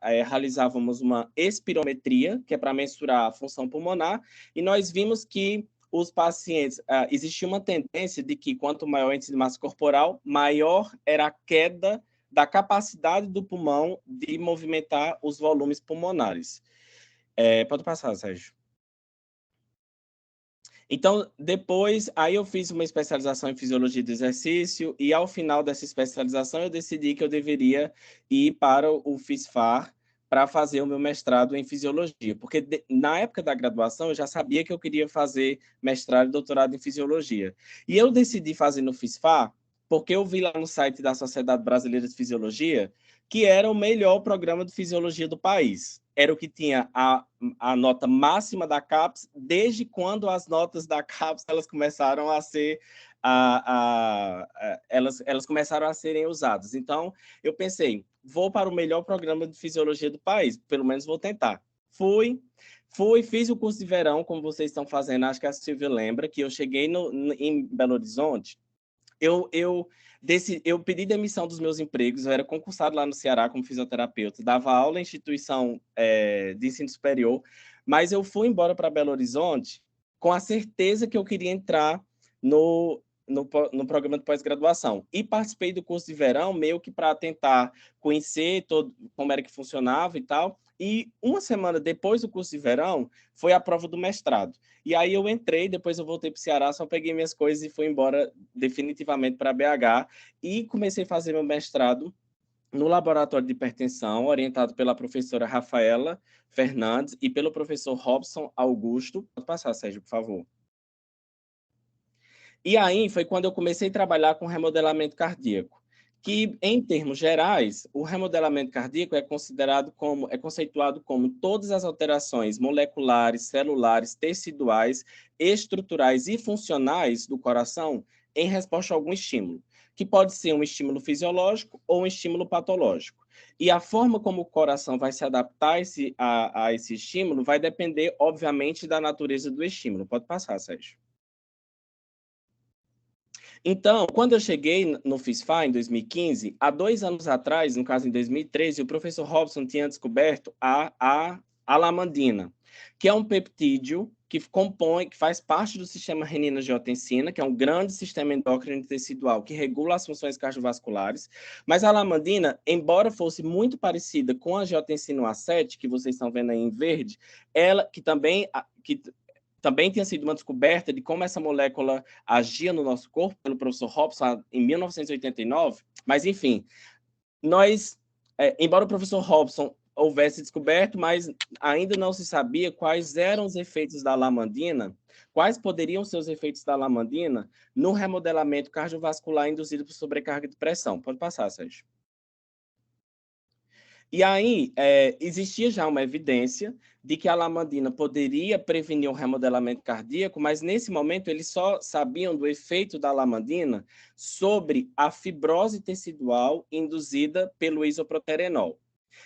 realizávamos uma espirometria, que é para mensurar a função pulmonar, e nós vimos que os pacientes, existia uma tendência de que quanto maior o índice de massa corporal, maior era a queda da capacidade do pulmão de movimentar os volumes pulmonares. Pode passar, Sérgio. Então, depois, aí eu fiz uma especialização em fisiologia do exercício e, ao final dessa especialização, eu decidi que eu deveria ir para o FISFAR para fazer o meu mestrado em fisiologia, porque na época da graduação eu já sabia que eu queria fazer mestrado e doutorado em fisiologia. E eu decidi fazer no FISFAR porque eu vi lá no site da Sociedade Brasileira de Fisiologia que era o melhor programa de fisiologia do país. Era o que tinha a nota máxima da CAPES desde quando as notas da CAPES elas começaram a ser elas começaram a serem usadas. Então, eu pensei, vou para o melhor programa de fisiologia do país, pelo menos vou tentar. Fiz o curso de verão, como vocês estão fazendo, acho que a Silvia lembra, que eu cheguei em Belo Horizonte Eu pedi demissão dos meus empregos, eu era concursado lá no Ceará como fisioterapeuta, dava aula em instituição de ensino superior, mas eu fui embora para Belo Horizonte com a certeza que eu queria entrar no programa de pós-graduação. E participei do curso de verão, meio que para tentar conhecer como era que funcionava e tal. E uma semana depois do curso de verão, foi a prova do mestrado. E aí eu entrei, depois eu voltei para o Ceará, só peguei minhas coisas e fui embora definitivamente para BH. E comecei a fazer meu mestrado no laboratório de hipertensão, orientado pela professora Rafaela Fernandes e pelo professor Robson Augusto. Pode passar, Sérgio, por favor. E aí foi quando eu comecei a trabalhar com remodelamento cardíaco, que, em termos gerais, o remodelamento cardíaco é conceituado como todas as alterações moleculares, celulares, teciduais, estruturais e funcionais do coração em resposta a algum estímulo, que pode ser um estímulo fisiológico ou um estímulo patológico. E a forma como o coração vai se adaptar a esse estímulo vai depender, obviamente, da natureza do estímulo. Pode passar, Sérgio. Então, quando eu cheguei no FISFA, em 2015, há 2 anos atrás, no caso em 2013, o professor Robson tinha descoberto a alamandina, que é um peptídeo que faz parte do sistema renina-angiotensina, que é um grande sistema endócrino tecidual que regula as funções cardiovasculares. Mas a alamandina, embora fosse muito parecida com a angiotensina A7, que vocês estão vendo aí em verde, ela que também tinha sido uma descoberta de como essa molécula agia no nosso corpo pelo professor Robson em 1989, mas enfim, embora o professor Robson houvesse descoberto, mas ainda não se sabia quais eram os efeitos da alamandina, quais poderiam ser os efeitos da alamandina no remodelamento cardiovascular induzido por sobrecarga de pressão. Pode passar, Sérgio. E aí, existia já uma evidência de que a alamandina poderia prevenir o remodelamento cardíaco, mas nesse momento eles só sabiam do efeito da alamandina sobre a fibrose tecidual induzida pelo isoproterenol.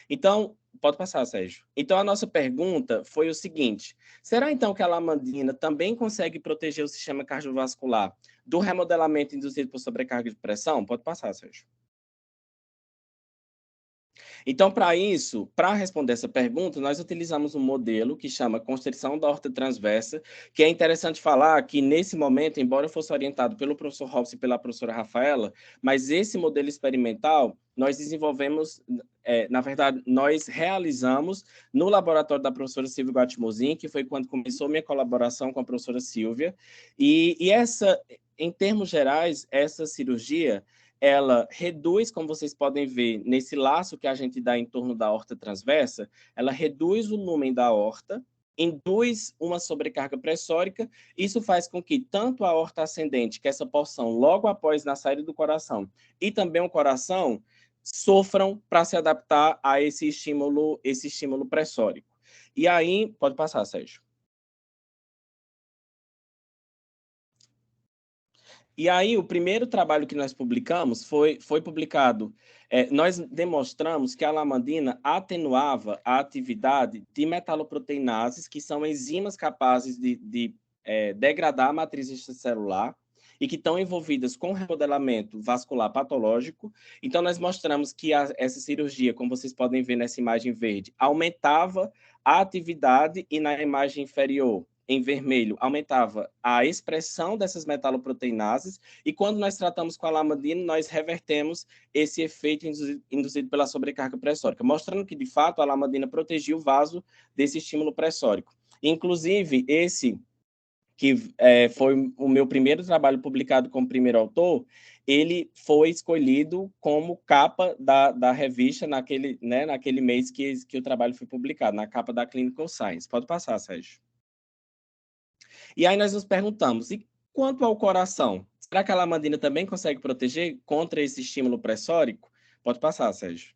Então, pode passar, Sérgio. Então, a nossa pergunta foi o seguinte: será então que a alamandina também consegue proteger o sistema cardiovascular do remodelamento induzido por sobrecarga de pressão? Pode passar, Sérgio. Então, para responder essa pergunta, nós utilizamos um modelo que chama constrição da aorta transversa, que é interessante falar que, nesse momento, embora eu fosse orientado pelo professor Robson e pela professora Rafaela, mas esse modelo experimental nós desenvolvemos, na verdade, nós realizamos no laboratório da professora Silvia Guatimozin, que foi quando começou minha colaboração com a professora Silvia, e em termos gerais, essa cirurgia ela reduz, como vocês podem ver, nesse laço que a gente dá em torno da aorta transversa, ela reduz o lumen da aorta, induz uma sobrecarga pressórica, isso faz com que tanto a aorta ascendente, que é essa porção logo após na saída do coração, e também o coração, sofram para se adaptar a esse estímulo pressórico. E aí, pode passar, Sérgio. E aí, o primeiro trabalho que nós publicamos foi publicado. Nós demonstramos que a alamandina atenuava a atividade de metaloproteinases, que são enzimas capazes de degradar a matriz extracelular e que estão envolvidas com remodelamento vascular patológico. Então, nós mostramos que essa cirurgia, como vocês podem ver nessa imagem verde, aumentava a atividade e na imagem inferior, em vermelho, aumentava a expressão dessas metaloproteinases, e quando nós tratamos com a alamandina, nós revertemos esse efeito induzido pela sobrecarga pressórica, mostrando que, de fato, a alamandina protegia o vaso desse estímulo pressórico. Inclusive, esse que foi o meu primeiro trabalho publicado como primeiro autor, ele foi escolhido como capa da revista naquele mês que o trabalho foi publicado, na capa da Clinical Science. Pode passar, Sérgio. E aí nós nos perguntamos, e quanto ao coração? Será que a alamandina também consegue proteger contra esse estímulo pressórico? Pode passar, Sérgio.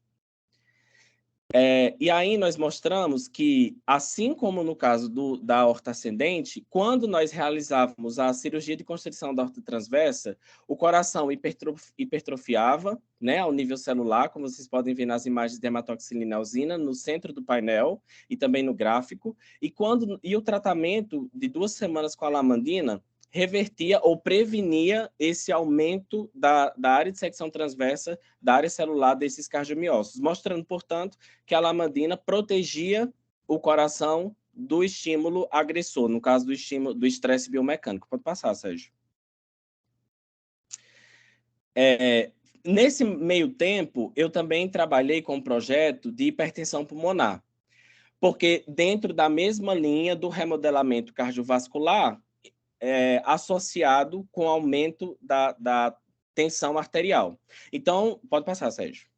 E aí nós mostramos que, assim como no caso da aorta ascendente, quando nós realizávamos a cirurgia de constrição da aorta transversa, o coração hipertrofiava, né, ao nível celular, como vocês podem ver nas imagens de hematoxilina alzina, no centro do painel e também no gráfico, e o tratamento de 2 semanas com a alamandina revertia ou prevenia esse aumento da área de secção transversa da área celular desses cardiomiócitos, mostrando, portanto, que a lamandina protegia o coração do estímulo agressor, no caso do estresse biomecânico. Pode passar, Sérgio. Nesse meio tempo, eu também trabalhei com um projeto de hipertensão pulmonar, porque dentro da mesma linha do remodelamento cardiovascular, associado com o aumento da tensão arterial. Então, pode passar, Sérgio.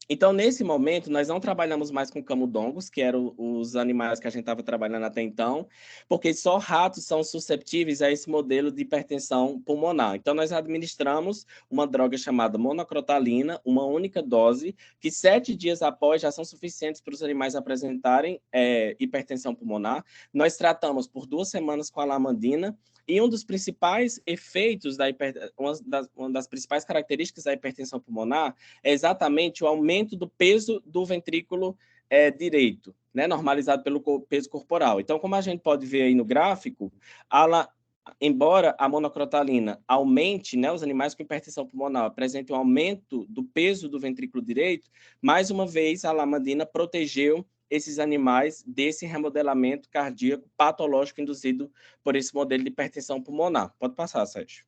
Então, nesse momento, nós não trabalhamos mais com camundongos, que eram os animais que a gente estava trabalhando até então, porque só ratos são susceptíveis a esse modelo de hipertensão pulmonar. Então, nós administramos uma droga chamada monocrotalina, uma única dose, que 7 dias após já são suficientes para os animais apresentarem hipertensão pulmonar. Nós tratamos por 2 semanas com a lamandina, e um dos principais efeitos, uma das principais características da hipertensão pulmonar é exatamente o aumento do peso do ventrículo direito, né, normalizado pelo peso corporal. Então, como a gente pode ver aí no gráfico, embora a monocrotalina aumente, né, os animais com hipertensão pulmonar apresentem um aumento do peso do ventrículo direito, mais uma vez a lamandina protegeu esses animais desse remodelamento cardíaco patológico induzido por esse modelo de hipertensão pulmonar. Pode passar, Sérgio.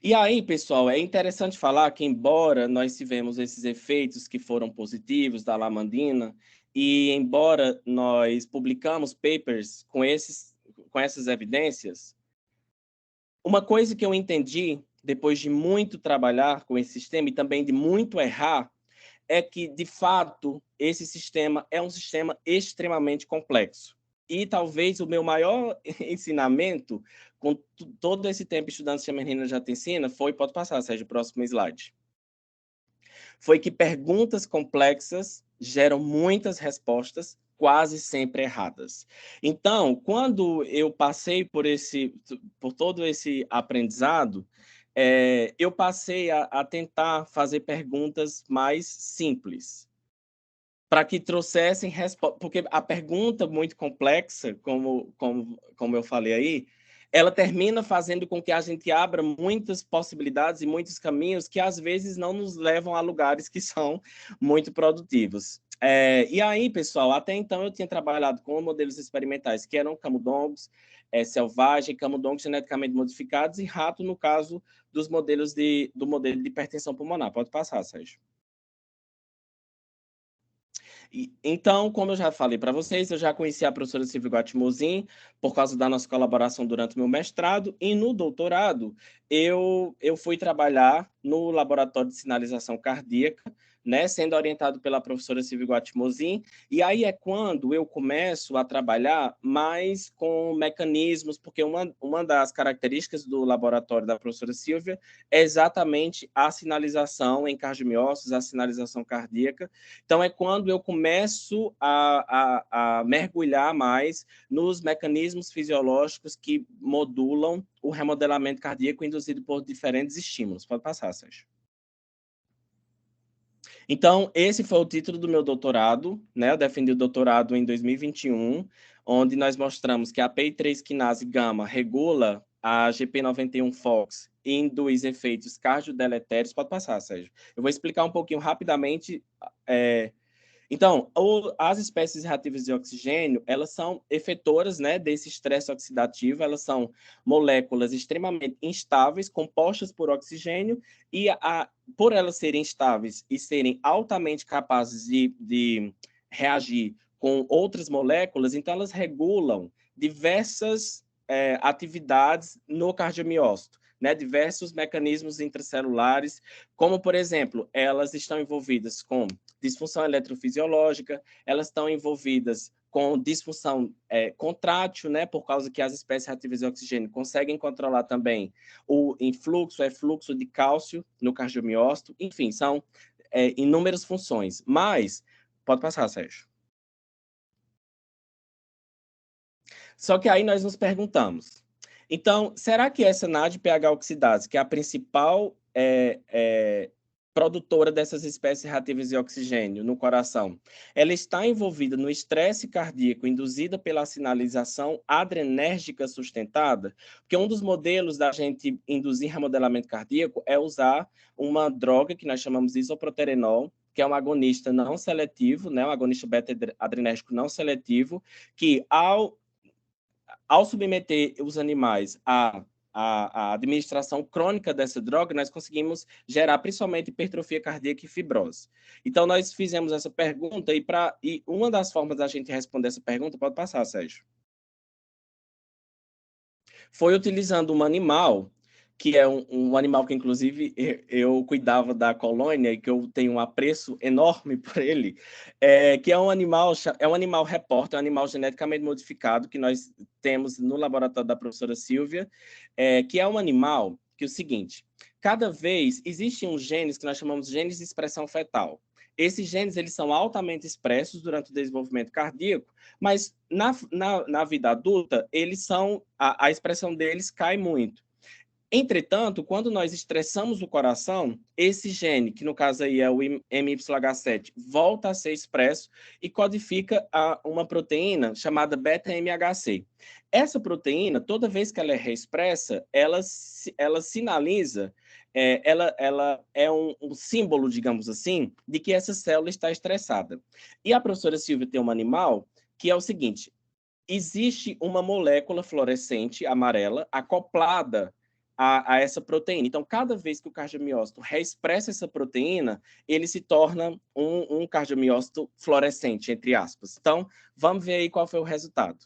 E aí, pessoal, é interessante falar que, embora nós tivemos esses efeitos que foram positivos da lamandina, e embora nós publicamos papers com essas evidências, uma coisa que eu entendi, depois de muito trabalhar com esse sistema e também de muito errar, é que, de fato, esse sistema é um sistema extremamente complexo. E talvez o meu maior ensinamento, com todo esse tempo estudando sistema renina-angiotensina, foi, pode passar, Sérgio, próximo slide, foi que perguntas complexas geram muitas respostas quase sempre erradas. Então, quando eu passei por todo esse aprendizado, eu passei a tentar fazer perguntas mais simples, para que trouxessem resposta, porque a pergunta muito complexa, como eu falei aí, ela termina fazendo com que a gente abra muitas possibilidades e muitos caminhos que às vezes não nos levam a lugares que são muito produtivos. E aí, pessoal, até então eu tinha trabalhado com modelos experimentais que eram camundongos, selvagem, camundongos geneticamente modificados e rato, no caso dos modelos do modelo de hipertensão pulmonar. Pode passar, Sérgio. Então, como eu já falei para vocês, eu já conheci a professora Silvia Guatimozin por causa da nossa colaboração durante o meu mestrado, e no doutorado eu fui trabalhar no laboratório de sinalização cardíaca, né, sendo orientado pela professora Silvia Guatimozin, e aí é quando eu começo a trabalhar mais com mecanismos, porque uma das características do laboratório da professora Silvia é exatamente a sinalização em cardiomiócitos, a sinalização cardíaca. Então, é quando eu começo a mergulhar mais nos mecanismos fisiológicos que modulam o remodelamento cardíaco induzido por diferentes estímulos. Pode passar, Sérgio. Então, esse foi o título do meu doutorado, né? Eu defendi o doutorado em 2021, onde nós mostramos que a PI3 quinase gama regula a GP91-FOX e induz efeitos cardiodeletérios. Pode passar, Sérgio. Eu vou explicar um pouquinho rapidamente. Então, as espécies reativas de oxigênio, elas são efetoras, né, desse estresse oxidativo, elas são moléculas extremamente instáveis, compostas por oxigênio, e por elas serem instáveis e serem altamente capazes de reagir com outras moléculas, então elas regulam diversas atividades no cardiomiócito, né, diversos mecanismos intracelulares, como, por exemplo, elas estão envolvidas com disfunção eletrofisiológica, elas estão envolvidas com disfunção contrátil, né, por causa que as espécies reativas de oxigênio conseguem controlar também o influxo, fluxo de cálcio no cardiomiócito, enfim, são inúmeras funções. Mas, pode passar, Sérgio. Só que aí nós nos perguntamos, então, será que essa NAD-PH oxidase, que é a principal produtora dessas espécies reativas de oxigênio no coração, ela está envolvida no estresse cardíaco induzida pela sinalização adrenérgica sustentada, porque um dos modelos da gente induzir remodelamento cardíaco é usar uma droga que nós chamamos de isoproterenol, que é um agonista não seletivo, né, um agonista beta-adrenérgico não seletivo, que ao submeter os animais a administração crônica dessa droga, nós conseguimos gerar principalmente hipertrofia cardíaca e fibrose. Então, nós fizemos essa pergunta e uma das formas da gente responder essa pergunta, pode passar, Sérgio, foi utilizando um animal, que é um animal que, inclusive, eu cuidava da colônia e que eu tenho um apreço enorme por ele, que é um animal repórter, um animal geneticamente modificado que nós temos no laboratório da professora Silvia, que é um animal que é o seguinte, cada vez existem uns genes que nós chamamos de genes de expressão fetal. Esses genes eles são altamente expressos durante o desenvolvimento cardíaco, mas na vida adulta, eles são a expressão deles cai muito. Entretanto, quando nós estressamos o coração, esse gene, que no caso aí é o MYH7, volta a ser expresso e codifica uma proteína chamada beta-MHC. Essa proteína, toda vez que ela é reexpressa, ela sinaliza, ela é um símbolo, digamos assim, de que essa célula está estressada. E a professora Silvia tem um animal que é o seguinte, existe uma molécula fluorescente amarela acoplada a essa proteína. Então, cada vez que o cardiomiócito reexpressa essa proteína, ele se torna um cardiomiócito fluorescente, entre aspas. Então, vamos ver aí qual foi o resultado.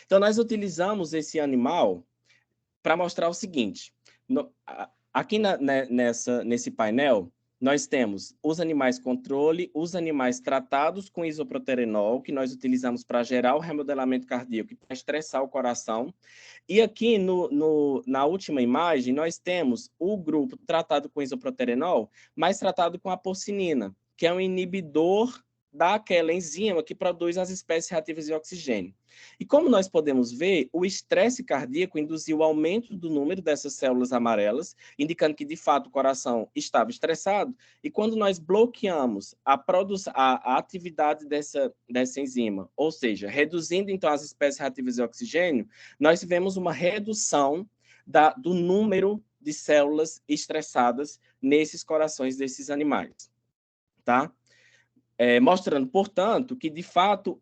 Então, nós utilizamos esse animal para mostrar o seguinte. Aqui nesse painel, nós temos os animais controle, os animais tratados com isoproterenol, que nós utilizamos para gerar o remodelamento cardíaco e para estressar o coração. E aqui na última imagem, nós temos o grupo tratado com isoproterenol, mas tratado com a porcinina, que é um inibidor daquela enzima que produz as espécies reativas de oxigênio. E como nós podemos ver, o estresse cardíaco induziu o aumento do número dessas células amarelas, indicando que, de fato, o coração estava estressado. E quando nós bloqueamos a atividade dessa enzima, ou seja, reduzindo, então, as espécies reativas de oxigênio, nós tivemos uma redução do número de células estressadas nesses corações desses animais. Tá? Mostrando, portanto, que, de fato,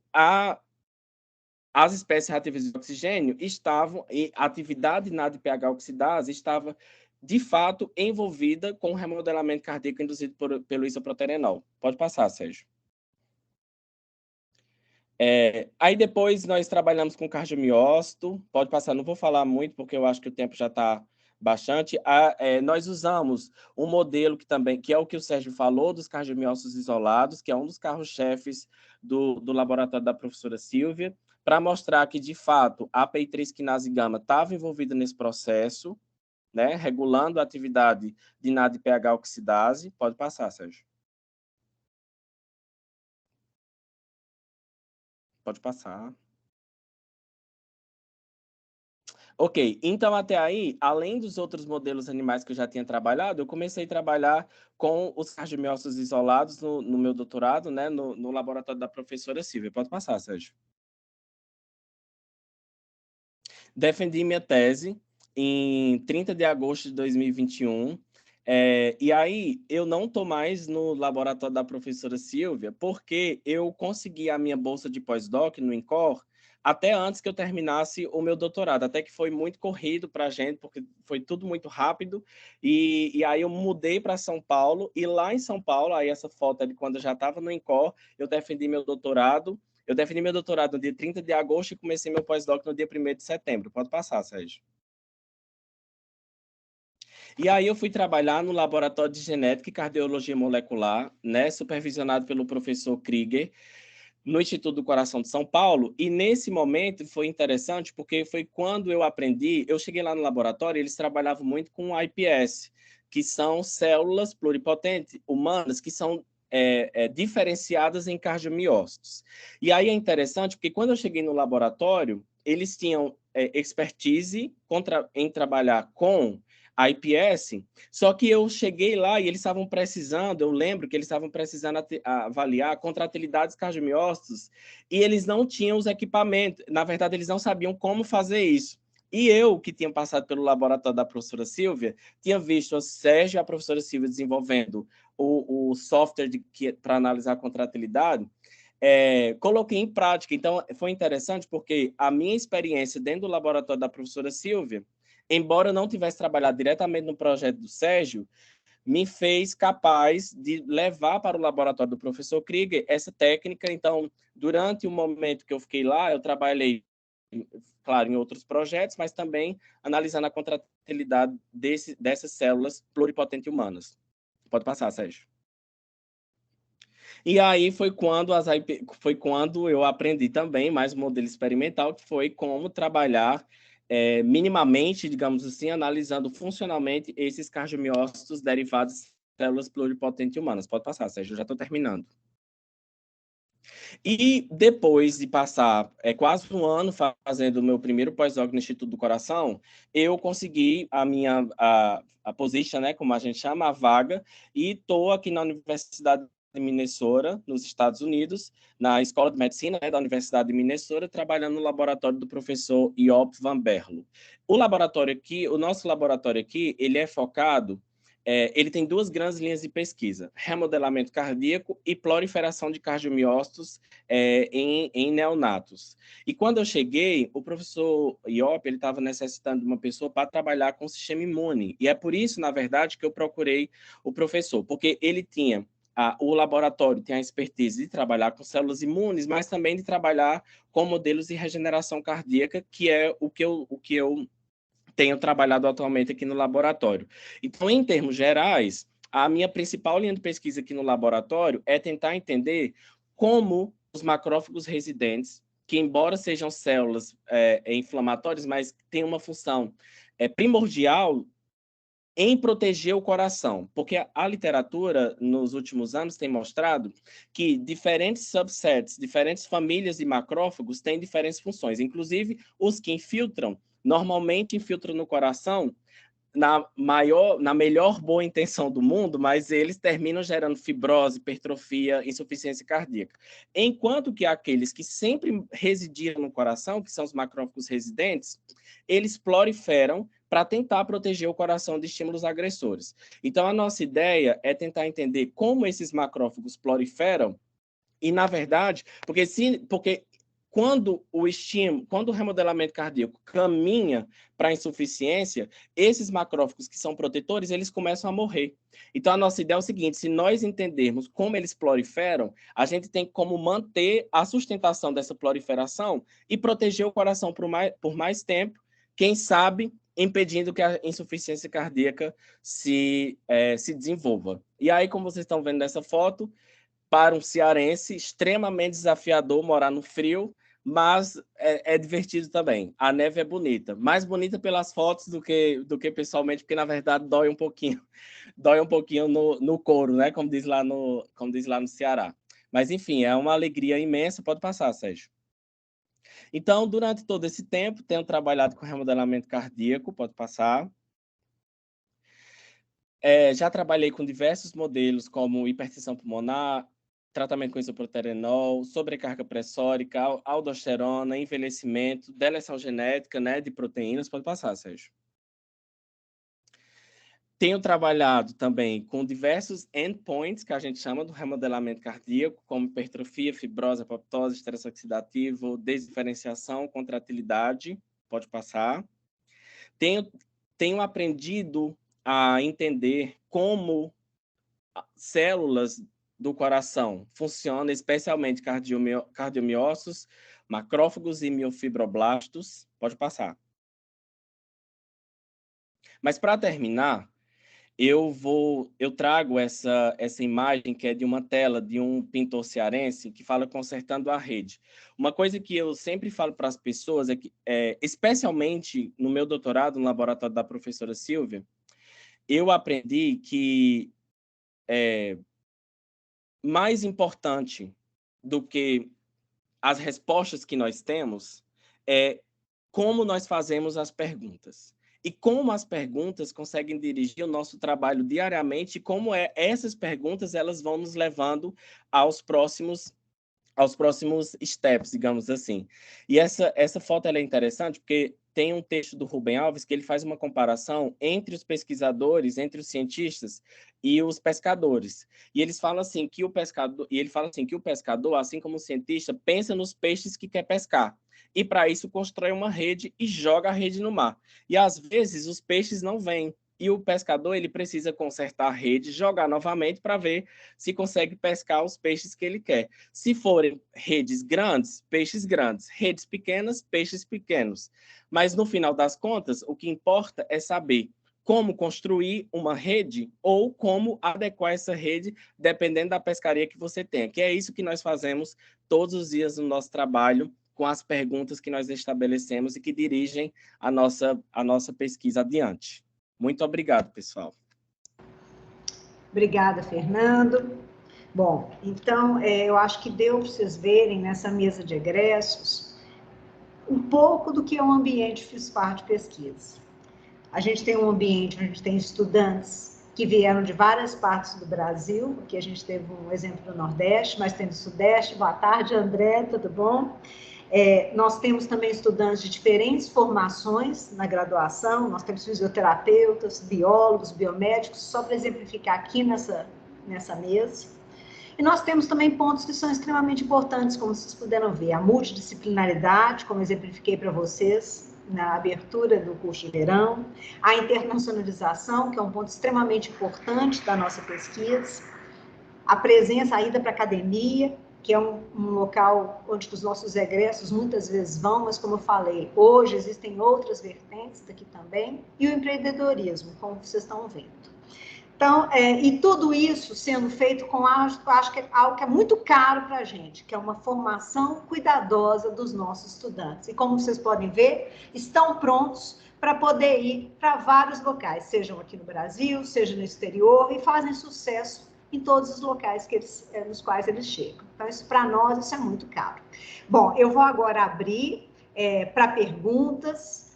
as espécies reativas de oxigênio estavam, e a atividade NADPH oxidase estava, de fato, envolvida com o remodelamento cardíaco induzido pelo isoproterenol. Pode passar, Sérgio. Aí depois nós trabalhamos com cardiomiócito. Pode passar, não vou falar muito, porque eu acho que o tempo já está bastante. Nós usamos um modelo que é o que o Sérgio falou, dos cardiomiócitos isolados, que é um dos carros-chefes do laboratório da professora Silvia, para mostrar que, de fato, a PI3 quinase gama estava envolvida nesse processo, né, regulando a atividade de NADPH oxidase. Pode passar, Sérgio. Pode passar. Ok, então até aí, além dos outros modelos animais que eu já tinha trabalhado, eu comecei a trabalhar com os cardiomiócitos isolados no meu doutorado, né, no laboratório da professora Silvia. Pode passar, Sérgio. Defendi minha tese em 30 de agosto de 2021, e aí eu não estou mais no laboratório da professora Silvia, porque eu consegui a minha bolsa de pós-doc no INCOR até antes que eu terminasse o meu doutorado, até que foi muito corrido para a gente, porque foi tudo muito rápido, e aí eu mudei para São Paulo, e lá em São Paulo, aí essa foto é de quando eu já estava no INCOR, eu defendi meu doutorado. Eu defendi meu doutorado no dia 30 de agosto e comecei meu pós-doc no dia 1º de setembro. Pode passar, Sérgio. E aí eu fui trabalhar no Laboratório de Genética e Cardiologia Molecular, né, supervisionado pelo professor Krieger, no Instituto do Coração de São Paulo, e nesse momento foi interessante, porque foi quando eu aprendi, eu cheguei lá no laboratório, eles trabalhavam muito com iPS, que são células pluripotentes humanas, que são diferenciadas em cardiomiócitos. E aí é interessante, porque quando eu cheguei no laboratório, eles tinham expertise em trabalhar com a IPS, só que eu cheguei lá e eles estavam precisando, eu lembro que eles estavam precisando avaliar contratilidades cardiomiócitos e eles não tinham os equipamentos, na verdade eles não sabiam como fazer isso. E eu, que tinha passado pelo laboratório da professora Silvia, tinha visto o Sérgio e a professora Silvia desenvolvendo o software para analisar a contratilidade, coloquei em prática. Então, foi interessante porque a minha experiência dentro do laboratório da professora Silvia, embora eu não tivesse trabalhado diretamente no projeto do Sérgio, me fez capaz de levar para o laboratório do professor Krieger essa técnica. Então, durante o momento que eu fiquei lá, eu trabalhei, claro, em outros projetos, mas também analisando a contratilidade dessas células pluripotentes humanas. Pode passar, Sérgio. E aí foi quando eu aprendi também mais um modelo experimental, que foi como trabalhar minimamente, digamos assim, analisando funcionalmente esses cardiomiócitos derivados de células pluripotentes humanas. Pode passar, Sérgio, eu já estou terminando. E depois de passar quase um ano fazendo o meu primeiro pós-doc no Instituto do Coração, eu consegui a position, né, como a gente chama, a vaga, e estou aqui na Universidade de Minnesota, nos Estados Unidos, na Escola de Medicina, né, da Universidade de Minnesota, trabalhando no laboratório do professor Joop van Berlo. O nosso laboratório aqui, ele é focado, ele tem duas grandes linhas de pesquisa: remodelamento cardíaco e proliferação de cardiomiócitos em neonatos. E quando eu cheguei, o professor Joop, ele estava necessitando de uma pessoa para trabalhar com o sistema imune. E é por isso, na verdade, que eu procurei o professor, porque ele tinha o laboratório tem a expertise de trabalhar com células imunes, mas também de trabalhar com modelos de regeneração cardíaca, que é o que eu tenho trabalhado atualmente aqui no laboratório. Então, em termos gerais, a minha principal linha de pesquisa aqui no laboratório é tentar entender como os macrófagos residentes, que embora sejam células inflamatórias, mas têm uma função primordial em proteger o coração, porque a literatura, nos últimos anos, tem mostrado que diferentes subsets, diferentes famílias de macrófagos têm diferentes funções, inclusive os que infiltram, normalmente infiltram no coração na melhor boa intenção do mundo, mas eles terminam gerando fibrose, hipertrofia, insuficiência cardíaca. Enquanto que aqueles que sempre residiram no coração, que são os macrófagos residentes, eles proliferam para tentar proteger o coração de estímulos agressores. Então, a nossa ideia é tentar entender como esses macrófagos proliferam e, na verdade, porque quando o remodelamento cardíaco caminha para a insuficiência, esses macrófagos que são protetores, eles começam a morrer. Então, a nossa ideia é o seguinte: se nós entendermos como eles proliferam, a gente tem como manter a sustentação dessa proliferação e proteger o coração por mais tempo, quem sabe impedindo que a insuficiência cardíaca se desenvolva. E aí, como vocês estão vendo nessa foto, para um cearense, extremamente desafiador morar no frio, mas é divertido também. A neve é bonita, mais bonita pelas fotos do que pessoalmente, porque na verdade dói um pouquinho no couro, né? Como diz lá no Ceará. Mas enfim, é uma alegria imensa. Pode passar, Sérgio. Então, durante todo esse tempo, tenho trabalhado com remodelamento cardíaco. Pode passar. Já trabalhei com diversos modelos, como hipertensão pulmonar, tratamento com isoproterenol, sobrecarga pressórica, aldosterona, envelhecimento, deleção genética, né, de proteínas. Pode passar, Sérgio. Tenho trabalhado também com diversos endpoints, que a gente chama do remodelamento cardíaco, como hipertrofia, fibrose, apoptose, estresse oxidativo, desdiferenciação, contratilidade. Pode passar. Tenho aprendido a entender como células do coração funcionam, especialmente cardiomiócitos, macrófagos e miofibroblastos. Pode passar. Mas, para terminar, eu trago essa imagem que é de uma tela de um pintor cearense que fala consertando a rede. Uma coisa que eu sempre falo para as pessoas é que, especialmente no meu doutorado no laboratório da professora Silvia, eu aprendi que mais importante do que as respostas que nós temos é como nós fazemos as perguntas. e como as perguntas conseguem dirigir o nosso trabalho diariamente, e como essas perguntas elas vão nos levando aos próximos steps, digamos assim. E essa foto ela é interessante porque tem um texto do Rubem Alves que ele faz uma comparação entre os pesquisadores, entre os cientistas e os pescadores. E eles falam assim que o pescador, assim como o cientista, pensa nos peixes que quer pescar. E para isso constrói uma rede e joga a rede no mar. E às vezes os peixes não vêm. E o pescador ele precisa consertar a rede, jogar novamente para ver se consegue pescar os peixes que ele quer. Se forem redes grandes, peixes grandes. Redes pequenas, peixes pequenos. Mas, no final das contas, o que importa é saber como construir uma rede ou como adequar essa rede, dependendo da pescaria que você tenha. Que é isso que nós fazemos todos os dias no nosso trabalho, com as perguntas que nós estabelecemos e que dirigem a nossa pesquisa adiante. Muito obrigado, pessoal. Obrigada, Fernando. Bom, então, eu acho que deu para vocês verem nessa mesa de egressos um pouco do que é um ambiente FISPAR de pesquisa. A gente tem um ambiente onde a gente tem estudantes que vieram de várias partes do Brasil, aqui a gente teve um exemplo do Nordeste, mas tem do Sudeste. Boa tarde, André, tudo bom? Nós temos também estudantes de diferentes formações na graduação, nós temos fisioterapeutas, biólogos, biomédicos, só para exemplificar aqui nessa mesa. E nós temos também pontos que são extremamente importantes, como vocês puderam ver, a multidisciplinaridade, como exemplifiquei para vocês na abertura do curso de verão, a internacionalização, que é um ponto extremamente importante da nossa pesquisa, a presença, a ida para a academia, que é um local onde os nossos egressos muitas vezes vão, mas como eu falei, hoje existem outras vertentes daqui também, e o empreendedorismo, como vocês estão vendo. Então, e tudo isso sendo feito com, acho que é algo que é muito caro para a gente, que é uma formação cuidadosa dos nossos estudantes. E como vocês podem ver, estão prontos para poder ir para vários locais, sejam aqui no Brasil, seja no exterior, e fazem sucesso em todos os locais nos quais eles chegam. Então, isso para nós, isso é muito caro. Bom, eu vou agora abrir para perguntas.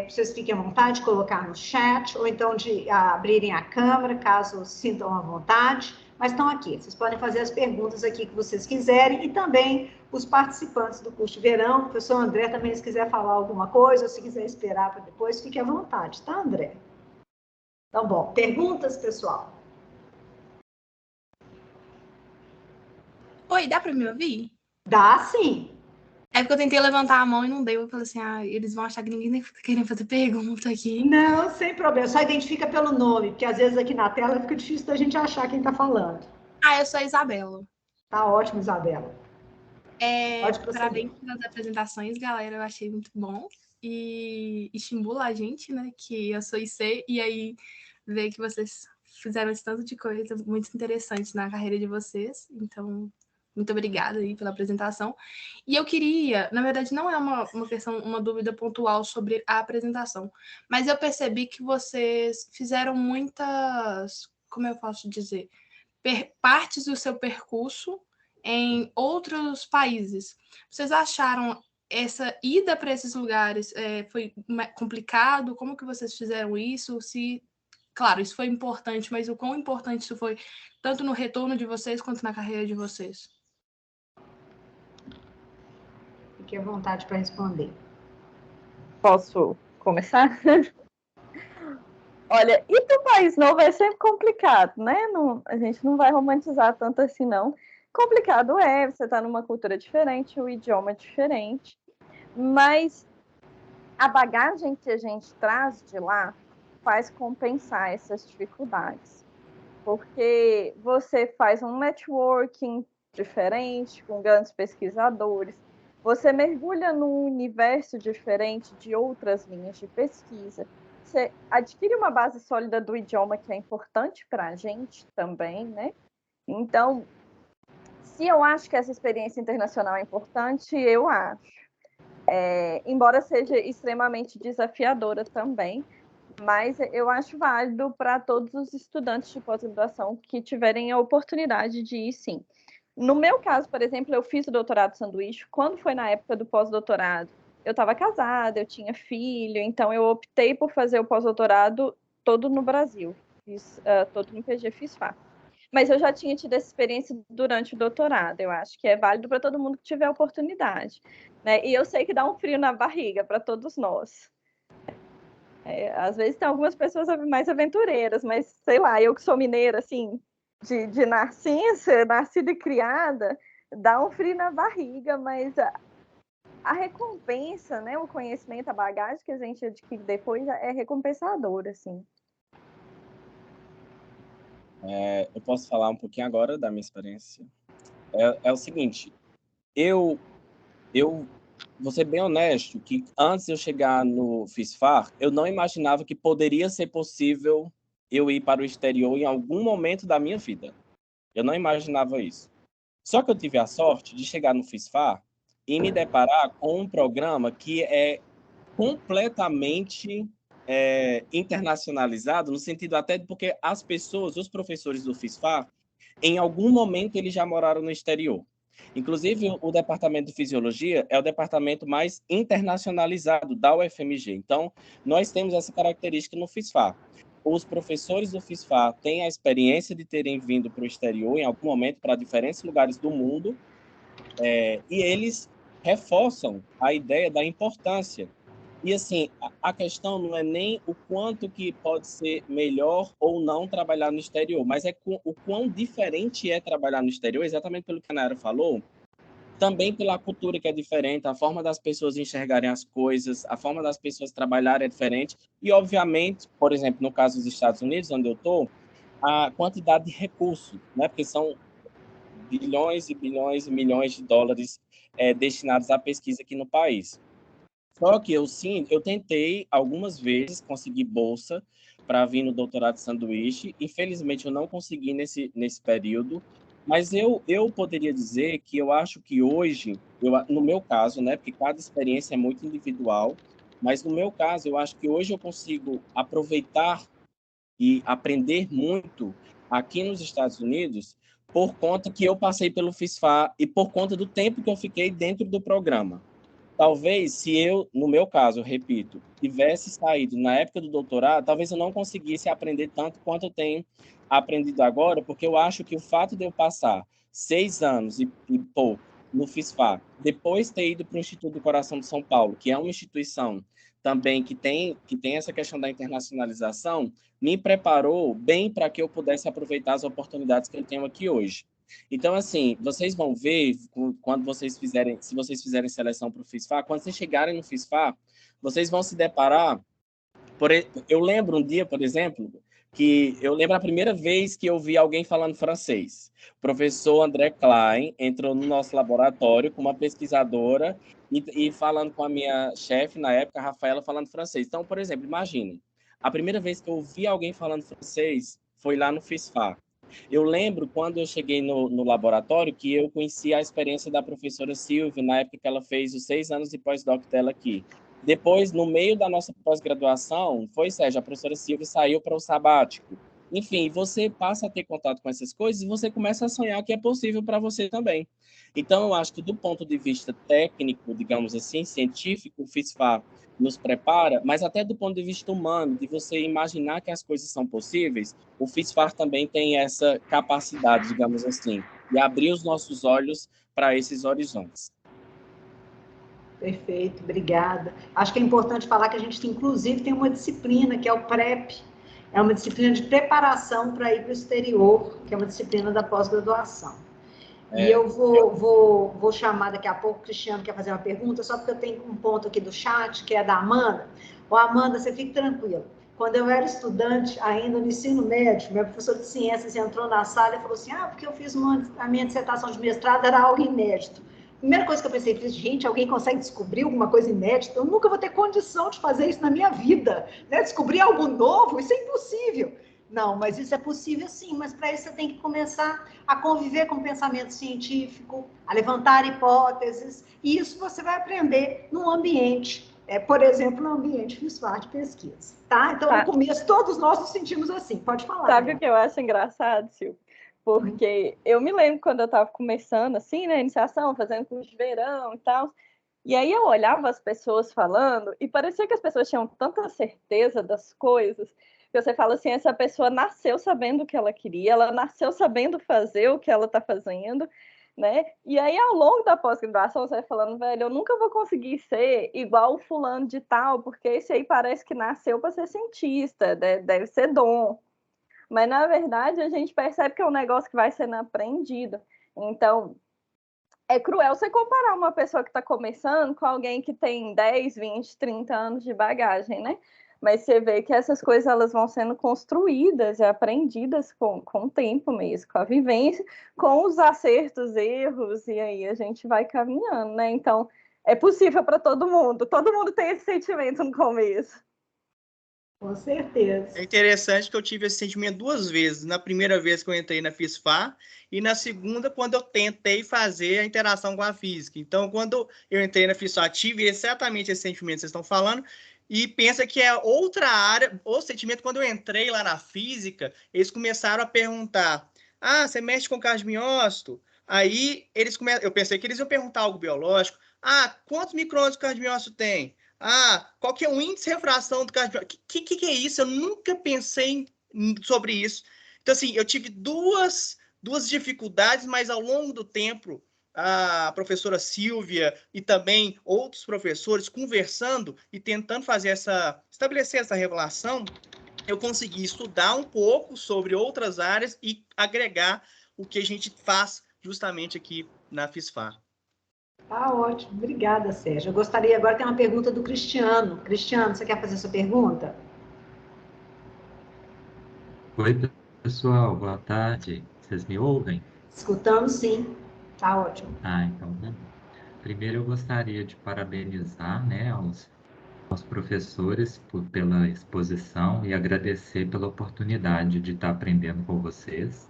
Vocês fiquem à vontade de colocar no chat, ou então de abrirem a câmera, caso sintam à vontade, mas estão aqui. Vocês podem fazer as perguntas aqui que vocês quiserem, e também os participantes do curso de verão, o professor André também, se quiser falar alguma coisa, ou se quiser esperar para depois, fique à vontade, tá, André? Então, bom, perguntas, pessoal? Oi, dá para me ouvir? Dá, sim. É porque eu tentei levantar a mão e não deu. Eu falei assim, eles vão achar que ninguém nem tá querendo fazer pergunta aqui. Não, sem problema. Só identifica pelo nome, porque às vezes aqui na tela fica difícil da gente achar quem está falando. Eu sou a Isabela. Tá ótimo, Isabela. Pode prosseguir. Parabéns pelas apresentações, galera. Eu achei muito bom. E estimula a gente, né? Que eu sou IC, e aí ver que vocês fizeram esse tanto de coisa muito interessante na carreira de vocês. Então, muito obrigada aí pela apresentação. E eu queria, na verdade, não é uma questão, uma dúvida pontual sobre a apresentação, mas eu percebi que vocês fizeram muitas, como eu posso dizer, partes do seu percurso em outros países. Vocês acharam essa ida para esses lugares foi complicado? Como que vocês fizeram isso? Claro, isso foi importante, mas o quão importante isso foi tanto no retorno de vocês quanto na carreira de vocês? Fique à vontade para responder. Posso começar? Olha, ir para o país novo é sempre complicado, né? A gente não vai romantizar tanto assim, não. Complicado você está numa cultura diferente, o idioma é diferente, mas a bagagem que a gente traz de lá faz compensar essas dificuldades, porque você faz um networking diferente com grandes pesquisadores, você mergulha num universo diferente de outras linhas de pesquisa, você adquire uma base sólida do idioma que é importante para a gente também, né? Então, se eu acho que essa experiência internacional é importante, eu acho. Embora seja extremamente desafiadora também, mas eu acho válido para todos os estudantes de pós-graduação que tiverem a oportunidade de ir, sim. No meu caso, por exemplo, eu fiz o doutorado sanduíche. Quando foi na época do pós-doutorado, eu estava casada, eu tinha filho, então eu optei por fazer o pós-doutorado todo no Brasil, fiz todo no PG FISFAR. Mas eu já tinha tido essa experiência durante o doutorado, eu acho que é válido para todo mundo que tiver oportunidade, né? E eu sei que dá um frio na barriga para todos nós. Às vezes tem algumas pessoas mais aventureiras, mas sei lá, eu que sou mineira, assim, de nascença, nascida e criada, dá um frio na barriga, mas a recompensa, né, o conhecimento, a bagagem que a gente adquire depois é recompensadora, assim. Eu posso falar um pouquinho agora da minha experiência? É o seguinte, eu vou ser bem honesto, que antes de eu chegar no FISFAR, eu não imaginava que poderia ser possível eu ir para o exterior em algum momento da minha vida. Eu não imaginava isso. Só que eu tive a sorte de chegar no FISFAR e me deparar com um programa que é completamente internacionalizado, no sentido até de porque as pessoas, os professores do FISFAR, em algum momento eles já moraram no exterior. Inclusive, o departamento de fisiologia é o departamento mais internacionalizado da UFMG. Então, nós temos essa característica no FISFAR. Os professores do FISFAR têm a experiência de terem vindo para o exterior em algum momento para diferentes lugares do mundo, e eles reforçam a ideia da importância. E, assim, a questão não é nem o quanto que pode ser melhor ou não trabalhar no exterior, mas é o quão diferente é trabalhar no exterior, exatamente pelo que a Nayara falou, também pela cultura que é diferente, a forma das pessoas enxergarem as coisas, a forma das pessoas trabalharem é diferente. E, obviamente, por exemplo, no caso dos Estados Unidos, onde eu estou, a quantidade de recursos, né? Porque são bilhões e bilhões e milhões de dólares destinados à pesquisa aqui no país. Só que eu tentei algumas vezes conseguir bolsa para vir no doutorado de sanduíche. Infelizmente, eu não consegui nesse período. Mas eu poderia dizer que eu acho que hoje, no meu caso, né, porque cada experiência é muito individual, mas no meu caso, eu acho que hoje eu consigo aproveitar e aprender muito aqui nos Estados Unidos por conta que eu passei pelo FISFAR e por conta do tempo que eu fiquei dentro do programa. Talvez, se eu, no meu caso, eu repito, tivesse saído na época do doutorado, talvez eu não conseguisse aprender tanto quanto eu tenho aprendido agora, porque eu acho que o fato de eu passar 6 anos e pouco no FISFAR, depois ter ido para o Instituto do Coração de São Paulo, que é uma instituição também que tem essa questão da internacionalização, me preparou bem para que eu pudesse aproveitar as oportunidades que eu tenho aqui hoje. Então, assim, vocês vão ver, quando vocês fizerem, se vocês fizerem seleção para o FISFAR, quando vocês chegarem no FISFAR, vocês vão se deparar. Eu lembro um dia, por exemplo, que eu lembro a primeira vez que eu vi alguém falando francês. O professor André Klein entrou no nosso laboratório com uma pesquisadora e falando com a minha chefe, na época, a Rafaela, falando francês. Então, por exemplo, imagine, a primeira vez que eu vi alguém falando francês foi lá no FISFAR. Eu lembro quando eu cheguei no laboratório que eu conheci a experiência da professora Silvia, na época que ela fez os 6 anos de pós-doc dela aqui. Depois, no meio da nossa pós-graduação, Sérgio, a professora Silvia saiu para o sabático. Enfim, você passa a ter contato com essas coisas e você começa a sonhar que é possível para você também. Então, eu acho que do ponto de vista técnico, digamos assim, científico, o FISFAR nos prepara, mas até do ponto de vista humano, de você imaginar que as coisas são possíveis, o FISFAR também tem essa capacidade, digamos assim, de abrir os nossos olhos para esses horizontes. Perfeito, obrigada. Acho que é importante falar que a gente, inclusive, tem uma disciplina que é o PrEP, é uma disciplina de preparação para ir para o exterior, que é uma disciplina da pós-graduação. E eu vou chamar daqui a pouco, o Cristiano quer fazer uma pergunta, só porque eu tenho um ponto aqui do chat, que é da Amanda. Ô, Amanda, você fique tranquila. Quando eu era estudante, ainda no ensino médio, meu professor de ciências entrou na sala e falou assim, porque eu fiz a minha dissertação de mestrado, era algo inédito. Primeira coisa que eu pensei, gente, alguém consegue descobrir alguma coisa inédita? Eu nunca vou ter condição de fazer isso na minha vida, né? Descobrir algo novo, isso é impossível. Não, mas isso é possível sim, mas para isso você tem que começar a conviver com o pensamento científico, a levantar hipóteses, e isso você vai aprender num ambiente, por exemplo, no ambiente FISFAR de pesquisa, tá? Então, no começo, todos nós nos sentimos assim, pode falar. Sabe o que eu acho engraçado, Sil? Porque eu me lembro quando eu estava começando, assim, né, iniciação, fazendo curso de verão e tal, E aí eu olhava as pessoas falando e parecia que as pessoas tinham tanta certeza das coisas que você fala assim, essa pessoa nasceu sabendo o que ela queria, ela nasceu sabendo fazer o que ela está fazendo, né? E aí, ao longo da pós-graduação, você vai falando, velho, eu nunca vou conseguir ser igual o fulano de tal, porque esse aí parece que nasceu para ser cientista, deve ser dom. Mas, na verdade, a gente percebe que é um negócio que vai sendo aprendido. Então, é cruel você comparar uma pessoa que está começando com alguém que tem 10, 20, 30 anos de bagagem, né? Mas você vê que essas coisas elas vão sendo construídas e aprendidas com o tempo mesmo, com a vivência, com os acertos, erros, e aí a gente vai caminhando, né? Então, é possível para todo mundo tem esse sentimento no começo. Com certeza. É interessante que eu tive esse sentimento 2 vezes. Na primeira vez que eu entrei na FISFAR e na segunda, quando eu tentei fazer a interação com a física. Então, quando eu entrei na FISFAR, tive exatamente esse sentimento que vocês estão falando, e pensa que é outra área, o sentimento, quando eu entrei lá na física, eles começaram a perguntar, você mexe com cadmiócito? Aí, eu pensei que eles iam perguntar algo biológico. Quantos micrômetros o cadmiócito tem? Qual que é o índice de refração do cadmiócito? Que é isso? Eu nunca pensei sobre isso. Então, assim, eu tive duas dificuldades, mas ao longo do tempo, a professora Silvia e também outros professores conversando e tentando estabelecer essa relação, eu consegui estudar um pouco sobre outras áreas e agregar o que a gente faz justamente aqui na FISFAR. Tá ótimo. Obrigada, Sérgio. Eu gostaria agora de ter uma pergunta do Cristiano. Cristiano, você quer fazer sua pergunta? Oi, pessoal, boa tarde. Vocês me ouvem? Escutando, sim. Tá ótimo. Então tá bom. Primeiro eu gostaria de parabenizar, né, aos professores pela exposição e agradecer pela oportunidade de estar aprendendo com vocês.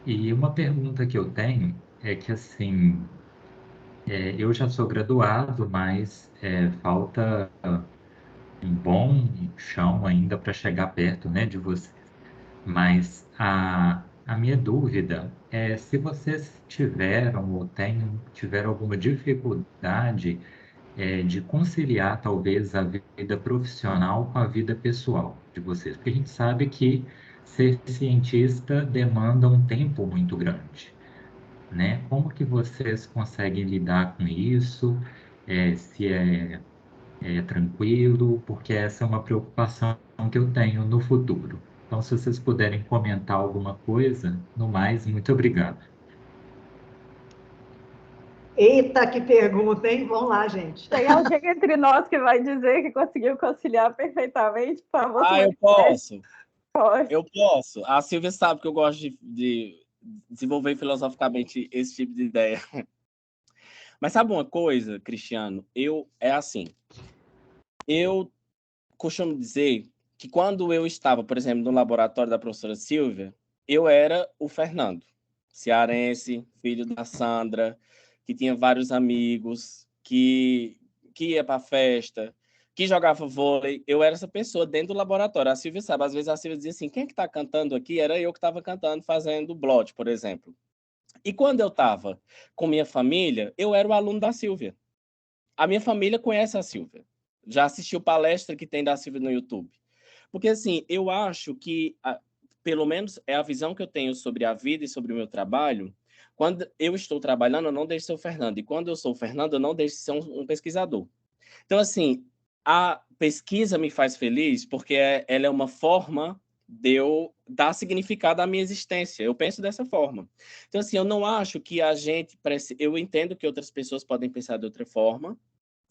E uma pergunta que eu tenho é que, assim, eu já sou graduado, mas falta um bom chão ainda para chegar perto, né, de vocês. Mas a minha dúvida é se vocês tiveram ou tiveram alguma dificuldade de conciliar talvez a vida profissional com a vida pessoal de vocês, porque a gente sabe que ser cientista demanda um tempo muito grande, né? Como que vocês conseguem lidar com isso? Se é tranquilo, porque essa é uma preocupação que eu tenho no futuro. Então, se vocês puderem comentar alguma coisa, no mais, muito obrigado. Eita, que pergunta, hein? Vamos lá, gente. Tem alguém entre nós que vai dizer que conseguiu conciliar perfeitamente? Por favor, eu posso. Pode. Eu posso. A Silvia sabe que eu gosto de desenvolver filosoficamente esse tipo de ideia. Mas sabe uma coisa, Cristiano? É assim. Eu costumo dizer que quando eu estava, por exemplo, no laboratório da professora Silvia, eu era o Fernando, cearense, filho da Sandra, que tinha vários amigos, que ia para a festa, que jogava vôlei. Eu era essa pessoa dentro do laboratório. A Silvia sabe, às vezes a Silvia dizia assim, quem é que está cantando aqui? Era eu que estava cantando, fazendo blot, por exemplo. E quando eu estava com minha família, eu era o aluno da Silvia. A minha família conhece a Silvia. Já assistiu palestra que tem da Silvia no YouTube. Porque, assim, eu acho que, pelo menos é a visão que eu tenho sobre a vida e sobre o meu trabalho, quando eu estou trabalhando, eu não deixo de ser o Fernando. E quando eu sou o Fernando, eu não deixo de ser um pesquisador. Então, assim, a pesquisa me faz feliz porque ela é uma forma de eu dar significado à minha existência. Eu penso dessa forma. Então, assim, eu não acho que a gente... Eu entendo que outras pessoas podem pensar de outra forma,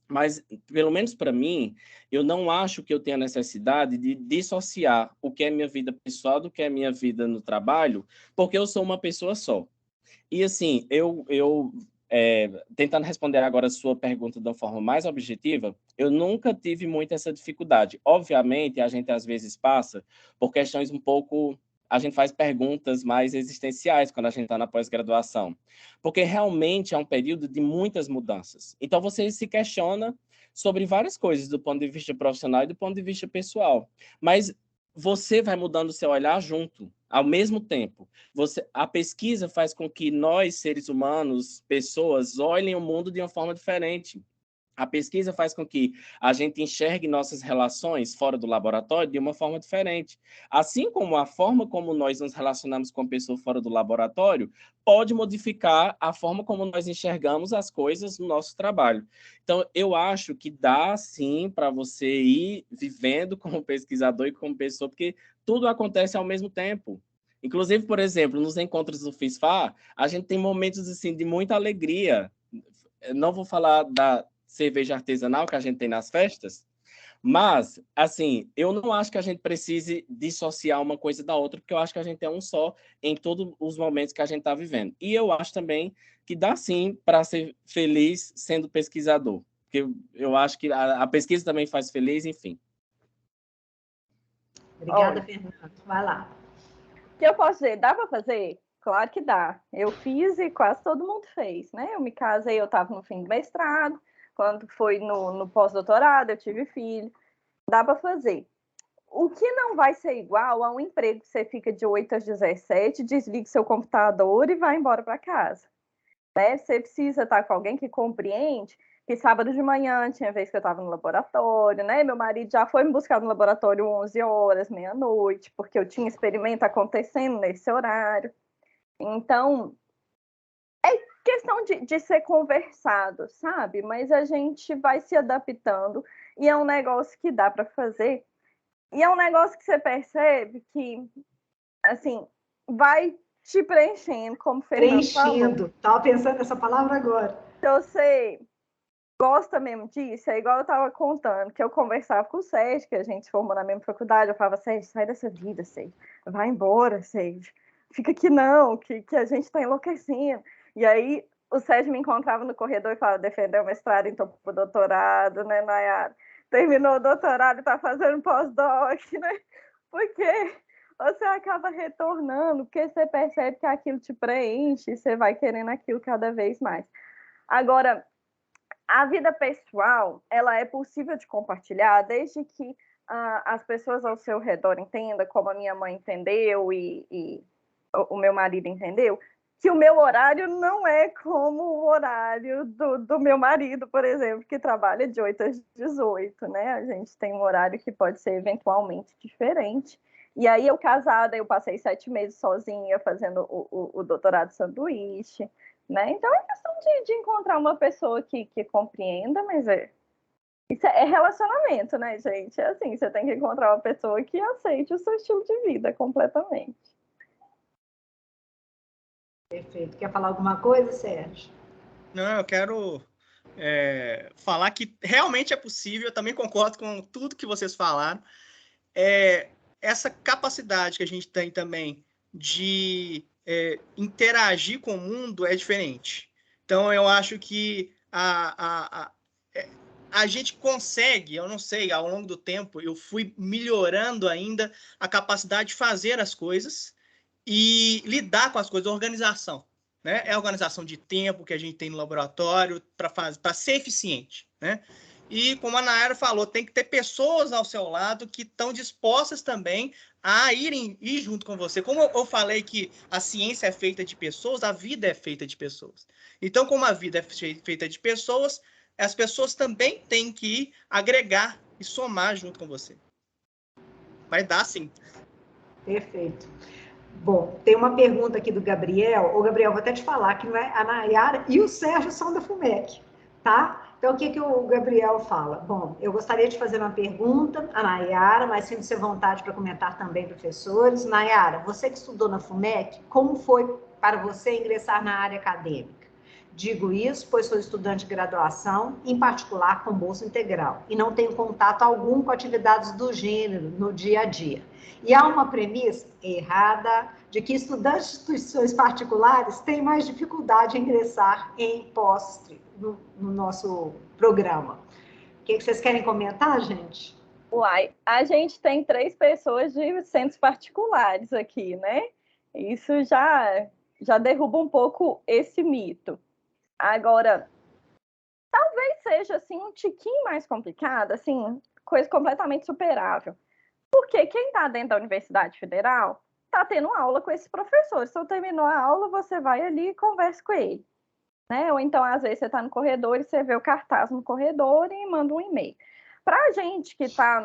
mas, pelo menos para mim, eu não acho que eu tenha necessidade de dissociar o que é minha vida pessoal do que é minha vida no trabalho, porque eu sou uma pessoa só. E, assim, tentando responder agora a sua pergunta de uma forma mais objetiva, eu nunca tive muito essa dificuldade. Obviamente, a gente às vezes passa por questões um pouco... A gente faz perguntas mais existenciais quando a gente está na pós-graduação, porque realmente é um período de muitas mudanças. Então, você se questiona sobre várias coisas do ponto de vista profissional e do ponto de vista pessoal, mas você vai mudando o seu olhar junto, ao mesmo tempo. A pesquisa faz com que nós, seres humanos, pessoas, olhem o mundo de uma forma diferente. A pesquisa faz com que a gente enxergue nossas relações fora do laboratório de uma forma diferente. Assim como a forma como nós nos relacionamos com a pessoa fora do laboratório pode modificar a forma como nós enxergamos as coisas no nosso trabalho. Então, eu acho que dá, sim, para você ir vivendo como pesquisador e como pessoa, porque tudo acontece ao mesmo tempo. Inclusive, por exemplo, nos encontros do FISFAR, a gente tem momentos assim, de muita alegria. Não vou falar da cerveja artesanal que a gente tem nas festas, mas, assim, eu não acho que a gente precise dissociar uma coisa da outra, porque eu acho que a gente é um só em todos os momentos que a gente está vivendo. E eu acho também que dá sim para ser feliz sendo pesquisador, porque eu acho que a pesquisa também faz feliz, enfim. Obrigada, Olha, Fernando. Vai lá. o que eu posso dizer? Dá para fazer? Claro que dá. Eu fiz e quase todo mundo fez, né? Eu me casei, eu estava no fim do mestrado, quando foi no pós-doutorado, eu tive filho. Dá para fazer. O que não vai ser igual a um emprego que você fica de 8 às 17, desliga seu computador e vai embora para casa. Né? Você precisa estar com alguém que compreende que sábado de manhã tinha vez que eu estava no laboratório, né? Meu marido já foi me buscar no laboratório 11 horas, meia-noite, porque eu tinha experimento acontecendo nesse horário. Então, é questão de ser conversado, sabe? Mas a gente vai se adaptando e é um negócio que dá para fazer. E é um negócio que você percebe que, assim, vai te preenchendo, como o Fernando falou. Preenchendo. Estava pensando nessa palavra agora. Se você gosta mesmo disso, é igual eu estava contando, que eu conversava com o Sérgio, que a gente se formou na mesma faculdade, eu falava, Sérgio, sai dessa vida, Sérgio. Vai embora, Sérgio. Fica aqui não, que a gente está enlouquecendo. E aí o Sérgio me encontrava no corredor e falava, defendeu o mestrado, então pro doutorado, né, Nayara? Terminou o doutorado e está fazendo pós-doc, né? Porque você acaba retornando, porque você percebe que aquilo te preenche e você vai querendo aquilo cada vez mais. Agora, a vida pessoal, ela é possível de compartilhar desde que as pessoas ao seu redor entendam, como a minha mãe entendeu e o meu marido entendeu, que o meu horário não é como o horário do meu marido, por exemplo, que trabalha de 8 às 18, né? A gente tem um horário que pode ser eventualmente diferente. E aí, eu casada, eu passei 7 meses sozinha fazendo o doutorado sanduíche, né? Então, é questão de encontrar uma pessoa que compreenda, mas isso é relacionamento, né, gente? É assim, você tem que encontrar uma pessoa que aceite o seu estilo de vida completamente. Perfeito. Quer falar alguma coisa, Sérgio? Não, eu quero falar que realmente é possível, eu também concordo com tudo que vocês falaram. Essa capacidade que a gente tem também de interagir com o mundo é diferente. Então, eu acho que a gente consegue, eu não sei, ao longo do tempo, eu fui melhorando ainda a capacidade de fazer as coisas e lidar com as coisas, organização. Né? É a organização de tempo que a gente tem no laboratório para ser eficiente. Né? E, como a Nayara falou, tem que ter pessoas ao seu lado que estão dispostas também a ir junto com você. Como eu falei que a ciência é feita de pessoas, a vida é feita de pessoas. Então, como a vida é feita de pessoas, as pessoas também têm que agregar e somar junto com você. Vai dar, sim. Perfeito. Bom, tem uma pergunta aqui do Gabriel. Ô, Gabriel, vou até te falar que a Nayara e o Sérgio são da FUMEC, tá? Então, o que o Gabriel fala? Bom, eu gostaria de fazer uma pergunta à Nayara, mas sinto-se à vontade para comentar também, professores. Nayara, você que estudou na FUMEC, como foi para você ingressar na área acadêmica? Digo isso, pois sou estudante de graduação, em particular com bolsa integral, e não tenho contato algum com atividades do gênero no dia a dia. E há uma premissa errada de que estudantes de instituições particulares têm mais dificuldade em ingressar em pós no nosso programa. O que vocês querem comentar, gente? Uai, a gente tem 3 pessoas de centros particulares aqui, né? Isso já derruba um pouco esse mito. Agora, talvez seja assim um tiquinho mais complicado, assim, coisa completamente superável. Porque quem está dentro da Universidade Federal está tendo aula com esse professor. Se eu terminou a aula, você vai ali e conversa com ele. né? Ou então, às vezes, você está no corredor e você vê o cartaz no corredor e manda um e-mail. Para a gente que está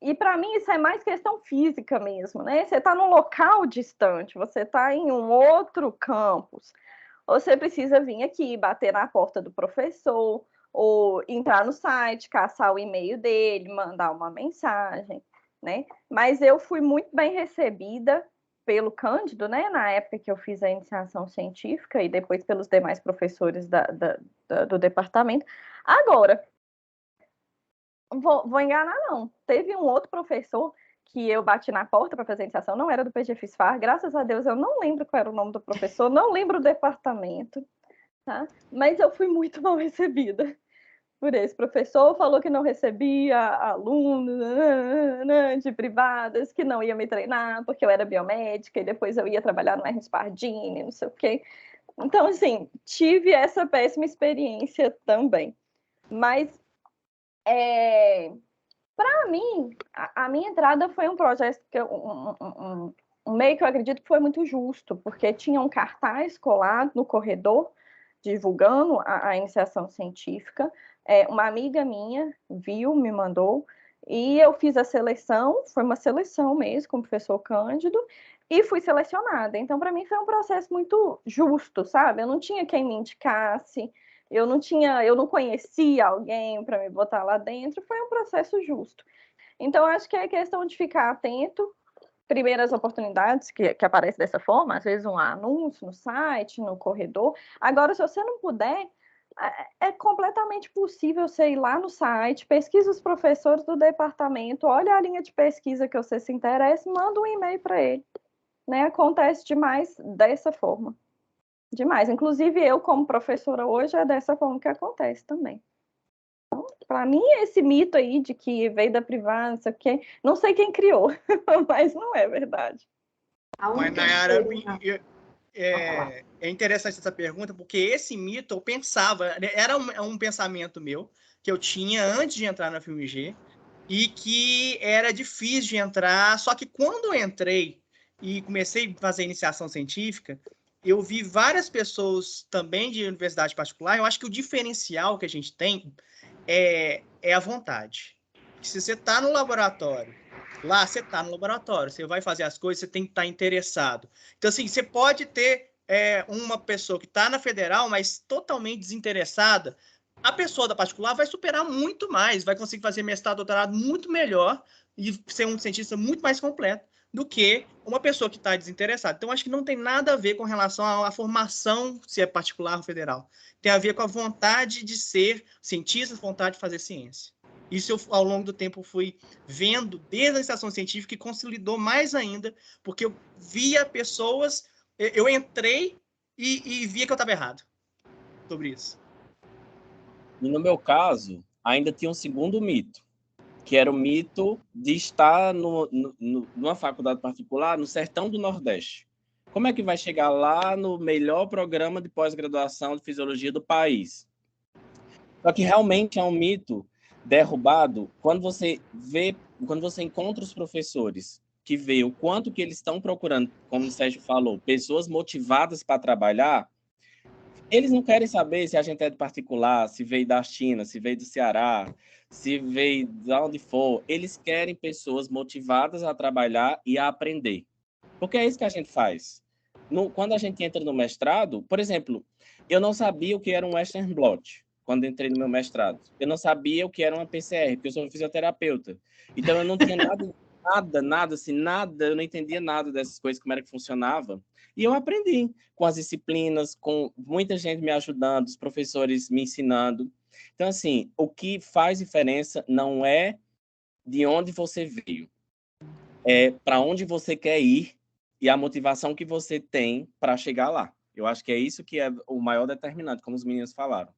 e para mim isso é mais questão física mesmo, né? Você está num local distante, você está em um outro campus, você precisa vir aqui, bater na porta do professor, ou entrar no site, caçar o e-mail dele, mandar uma mensagem, né? Mas eu fui muito bem recebida pelo Cândido, né? Na época que eu fiz a iniciação científica e depois pelos demais professores do departamento. Agora, vou enganar, não. Teve um outro professor que eu bati na porta para fazer a iniciação, não era do PGFISFAR, graças a Deus eu não lembro qual era o nome do professor, não lembro o departamento, tá? Mas eu fui muito mal recebida por esse professor, falou que não recebia alunos de privadas, que não ia me treinar porque eu era biomédica e depois eu ia trabalhar no Hermes Pardini, não sei o quê. Então, assim, tive essa péssima experiência também. Mas, para mim, a minha entrada foi um projeto, um meio que eu acredito que foi muito justo, porque tinha um cartaz colado no corredor, divulgando a iniciação científica. Uma amiga minha viu, me mandou, e eu fiz a seleção, foi uma seleção mesmo com o professor Cândido, e fui selecionada. Então, para mim, foi um processo muito justo, sabe? Eu não tinha quem me indicasse, eu não conhecia alguém para me botar lá dentro, foi um processo justo. Então, acho que é questão de ficar atento, primeiras oportunidades que aparecem dessa forma, às vezes um anúncio no site, no corredor. Agora, se você não puder, é completamente possível você ir lá no site, pesquisa os professores do departamento, olha a linha de pesquisa que você se interessa, manda um e-mail para ele. Né? Acontece demais dessa forma. Demais. Inclusive, eu, como professora hoje, é dessa forma que acontece também. Então, para mim, esse mito aí de que veio da privada, não sei quem criou, mas não é verdade. Mas, Nayara, é interessante essa pergunta, porque esse mito eu pensava, era um pensamento meu, que eu tinha antes de entrar na FMG, e que era difícil de entrar, só que quando eu entrei e comecei a fazer iniciação científica, eu vi várias pessoas também de universidade particular. Eu acho que o diferencial que a gente tem é a vontade. Se você está no laboratório, lá você está no laboratório, você vai fazer as coisas, você tem que estar interessado. Então, assim, você pode ter uma pessoa que está na federal, mas totalmente desinteressada. A pessoa da particular vai superar muito mais, vai conseguir fazer mestrado, doutorado muito melhor e ser um cientista muito mais completo do que uma pessoa que está desinteressada. Então, acho que não tem nada a ver com relação à formação, se é particular ou federal. Tem a ver com a vontade de ser cientista, vontade de fazer ciência. Isso eu, ao longo do tempo, fui vendo desde a iniciação científica e consolidou mais ainda, porque eu via pessoas... Eu entrei e via que eu estava errado sobre isso. E no meu caso, ainda tinha um segundo mito, que era o mito de estar numa faculdade particular no sertão do Nordeste. Como é que vai chegar lá no melhor programa de pós-graduação de fisiologia do país? Só que realmente é um mito derrubado quando você encontra os professores que vê o quanto que eles estão procurando, como o Sérgio falou, pessoas motivadas para trabalhar. Eles não querem saber se a gente é de particular, se veio da China, se veio do Ceará, se veio de onde for. Eles querem pessoas motivadas a trabalhar e a aprender. Porque é isso que a gente faz. Quando a gente entra no mestrado, por exemplo, eu não sabia o que era um Western blot quando entrei no meu mestrado. Eu não sabia o que era uma PCR, porque eu sou fisioterapeuta. Então, eu não tinha nada, eu não entendia nada dessas coisas, como era que funcionava. E eu aprendi com as disciplinas, com muita gente me ajudando, os professores me ensinando. Então, assim, o que faz diferença não é de onde você veio, é para onde você quer ir e a motivação que você tem para chegar lá. Eu acho que é isso que é o maior determinante, como os meninos falaram.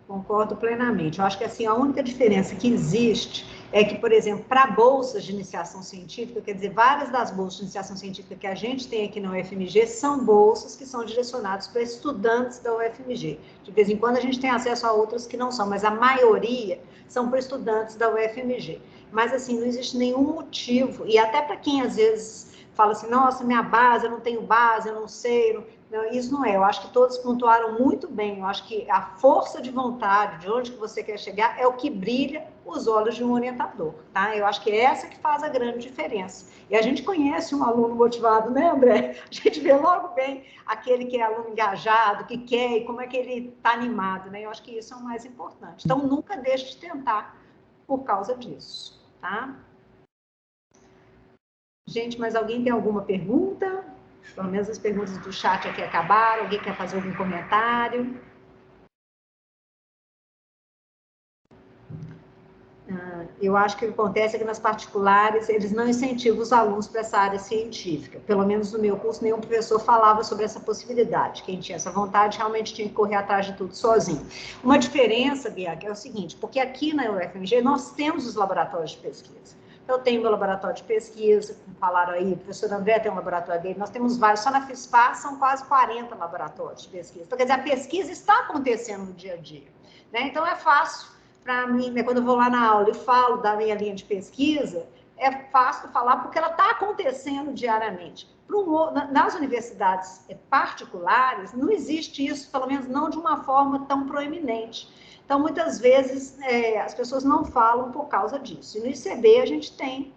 Concordo plenamente. Eu acho que assim, a única diferença que existe é que, por exemplo, para bolsas de iniciação científica, quer dizer, várias das bolsas de iniciação científica que a gente tem aqui na UFMG são bolsas que são direcionadas para estudantes da UFMG. De vez em quando a gente tem acesso a outras que não são, mas a maioria são para estudantes da UFMG. Mas assim, não existe nenhum motivo, e até para quem às vezes fala assim, nossa, minha base, eu não tenho base, eu não sei. Não, isso não é. Eu acho que todos pontuaram muito bem. Eu acho que a força de vontade, de onde que você quer chegar, é o que brilha os olhos de um orientador, tá? Eu acho que é essa que faz a grande diferença. E a gente conhece um aluno motivado, né, André? A gente vê logo bem aquele que é aluno engajado, que quer, e como é que ele está animado, né? Eu acho que isso é o mais importante. Então, nunca deixe de tentar por causa disso, tá? Gente, mas alguém tem alguma pergunta? Pelo menos as perguntas do chat aqui acabaram. Alguém quer fazer algum comentário? Eu acho que o que acontece é que nas particulares eles não incentivam os alunos para essa área científica. Pelo menos no meu curso, nenhum professor falava sobre essa possibilidade. Quem tinha essa vontade realmente tinha que correr atrás de tudo sozinho. Uma diferença, Bianca, é o seguinte, porque aqui na UFMG nós temos os laboratórios de pesquisa. Eu tenho meu laboratório de pesquisa, como falaram aí, o professor André tem um laboratório dele, nós temos vários, só na FISPAR são quase 40 laboratórios de pesquisa. Então, quer dizer, a pesquisa está acontecendo no dia a dia, né? Então, é fácil para mim, né, quando eu vou lá na aula e falo da minha linha de pesquisa, é fácil falar porque ela está acontecendo diariamente. Nas universidades particulares, não existe isso, pelo menos não de uma forma tão proeminente. Então, muitas vezes, as pessoas não falam por causa disso. E no ICB, a gente tem,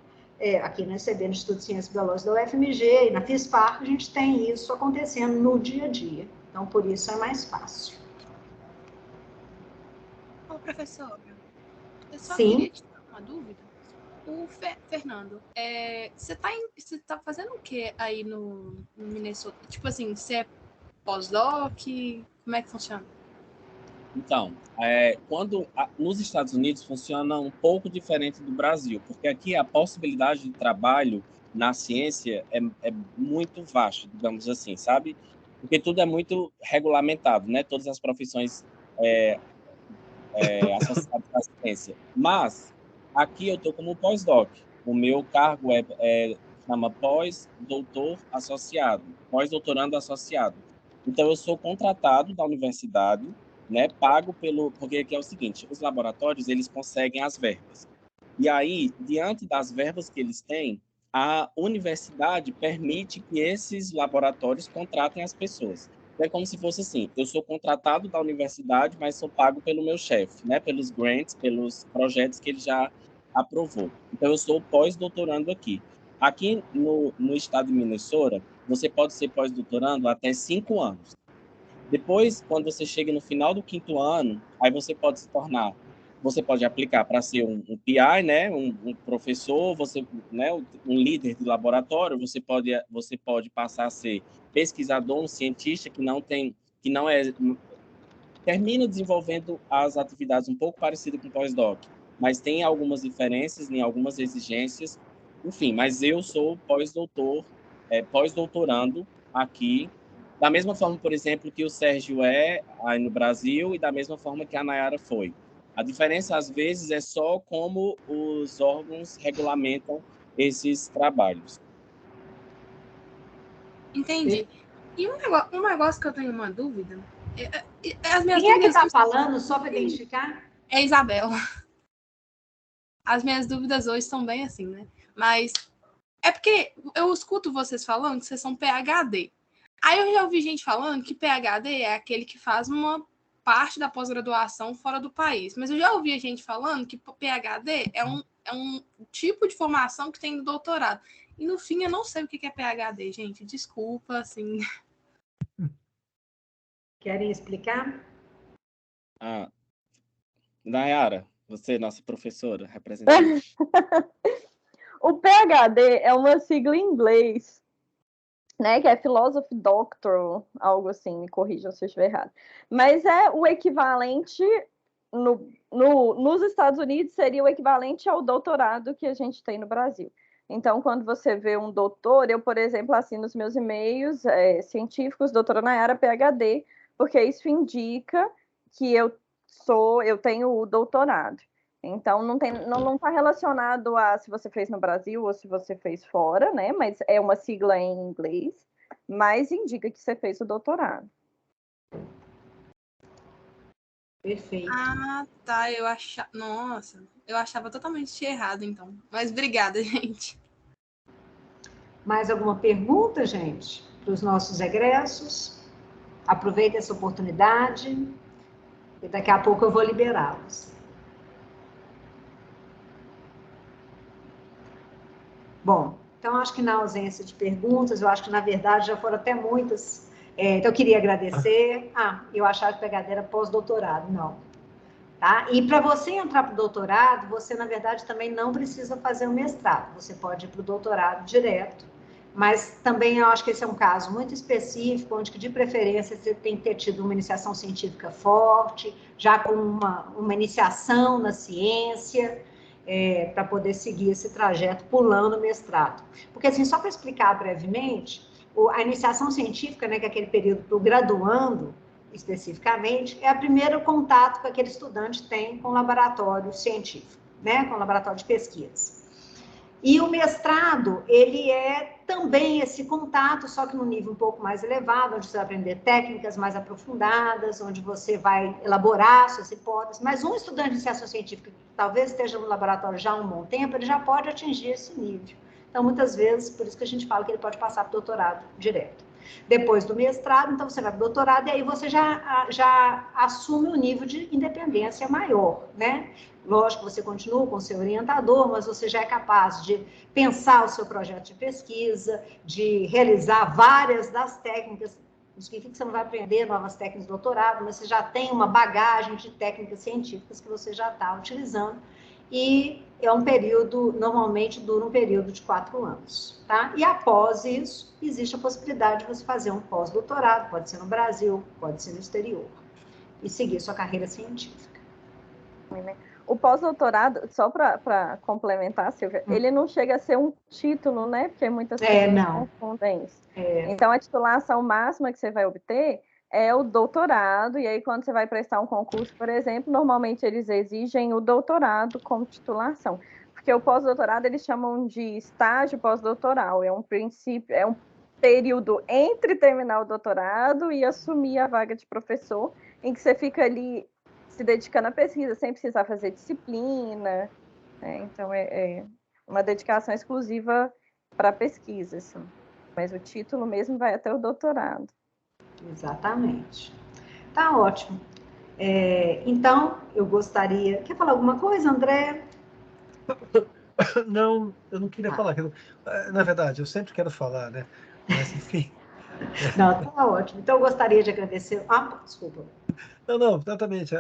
aqui no ICB, no Instituto de Ciências Biológicas da UFMG, e na FISPAR, a gente tem isso acontecendo no dia a dia. Então, por isso é mais fácil. Ô, professora, eu só Sim. queria te dar uma dúvida. O Fernando, você tá fazendo o que aí no Minnesota? Tipo assim, você é pós-doc? Como é que funciona? Então, nos Estados Unidos funciona um pouco diferente do Brasil, porque aqui a possibilidade de trabalho na ciência é muito vasta, digamos assim, sabe? Porque tudo é muito regulamentado, né? Todas as profissões associadas à ciência. Mas aqui eu estou como pós-doc. O meu cargo chama pós-doutor associado, pós-doutorando associado. Então eu sou contratado da universidade, né, pago porque aqui é o seguinte, os laboratórios, eles conseguem as verbas. E aí, diante das verbas que eles têm, a universidade permite que esses laboratórios contratem as pessoas. Então, é como se fosse assim, eu sou contratado da universidade, mas sou pago pelo meu chefe, né, pelos grants, pelos projetos que ele já aprovou. Então, eu sou pós-doutorando aqui. Aqui no estado de Minnesota, você pode ser pós-doutorando até 5 anos. Depois, quando você chega no final do 5º ano, aí você pode aplicar para ser um PI, né, um professor, né, um líder de laboratório, você pode passar a ser pesquisador, um cientista termina desenvolvendo as atividades um pouco parecidas com o pós-doc, mas tem algumas diferenças, em algumas exigências, enfim, mas eu sou pós-doutorando aqui, da mesma forma, por exemplo, que o Sérgio aí no Brasil e da mesma forma que a Nayara foi. A diferença, às vezes, é só como os órgãos regulamentam esses trabalhos. Entendi. E um negócio que eu tenho uma dúvida... As minhas Quem é que dúvidas está falando, só para identificar? É a Isabela. As minhas dúvidas hoje são bem assim, né? Mas é porque eu escuto vocês falando que vocês são PhD. Aí eu já ouvi gente falando que PhD é aquele que faz uma parte da pós-graduação fora do país. Mas eu já ouvi gente falando que PhD é um tipo de formação que tem no doutorado. E no fim eu não sei o que é PhD, gente. Desculpa, assim. Querem explicar? Nayara, você, nossa professora, representante. O PhD é uma sigla em inglês, né, que é Philosophy Doctor, algo assim, me corrijam se eu estiver errado. Mas é o equivalente, nos Estados Unidos, seria o equivalente ao doutorado que a gente tem no Brasil. Então, quando você vê um doutor, eu, por exemplo, assino os meus e-mails científicos, doutora Nayara, PhD, porque isso indica que eu tenho o doutorado. Então, não está relacionado a se você fez no Brasil ou se você fez fora, né? Mas é uma sigla em inglês, mas indica que você fez o doutorado. Perfeito. Ah, tá. Nossa, eu achava totalmente errado, então. Mas obrigada, gente. Mais alguma pergunta, gente, para os nossos egressos? Aproveita essa oportunidade e daqui a pouco eu vou liberá-los. Bom, então acho que na ausência de perguntas, eu acho que na verdade já foram até muitas. Então eu queria agradecer. Eu achava que PhD era pós-doutorado, não. Tá? E para você entrar para o doutorado, você na verdade também não precisa fazer o mestrado, você pode ir para o doutorado direto. Mas também eu acho que esse é um caso muito específico, onde de preferência você tem que ter tido uma iniciação científica forte, já com uma iniciação na ciência, para poder seguir esse trajeto pulando o mestrado. Porque, assim, só para explicar brevemente, a iniciação científica, né, que é aquele período para o graduando, especificamente, é o primeiro contato que aquele estudante tem com o laboratório científico, né, com o laboratório de pesquisa. E o mestrado, ele é também esse contato, só que num nível um pouco mais elevado, onde você vai aprender técnicas mais aprofundadas, onde você vai elaborar suas hipóteses. Mas um estudante de iniciação científica, que talvez esteja no laboratório já há um bom tempo, ele já pode atingir esse nível. Então, muitas vezes, por isso que a gente fala que ele pode passar para o doutorado direto. Depois do mestrado, então você vai para o doutorado e aí você já assume um nível de independência maior, né? Lógico, você continua com o seu orientador, mas você já é capaz de pensar o seu projeto de pesquisa, de realizar várias das técnicas. Não significa que você não vai aprender novas técnicas de doutorado, mas você já tem uma bagagem de técnicas científicas que você já está utilizando. E é um período, normalmente dura um período de 4 anos, tá? E após isso, existe a possibilidade de você fazer um pós-doutorado, pode ser no Brasil, pode ser no exterior, e seguir sua carreira científica. O pós-doutorado, só para complementar, Silvia, ele não chega a ser um título, né? Porque muitas pessoas confundem isso. Então, a titulação máxima que você vai obter é o doutorado, e aí quando você vai prestar um concurso, por exemplo, normalmente eles exigem o doutorado como titulação. Porque o pós-doutorado eles chamam de estágio pós-doutoral, é um princípio, é um período entre terminar o doutorado e assumir a vaga de professor, em que você fica ali se dedicando à pesquisa, sem precisar fazer disciplina, né? Então, é uma dedicação exclusiva para a pesquisa, assim. Mas o título mesmo vai até o doutorado. Exatamente. Tá ótimo. Então, eu gostaria... Quer falar alguma coisa, André? Não, eu não queria falar. Na verdade, eu sempre quero falar, né? Mas, enfim... Não, tá ótimo. Então, eu gostaria de agradecer... desculpa. Não, exatamente.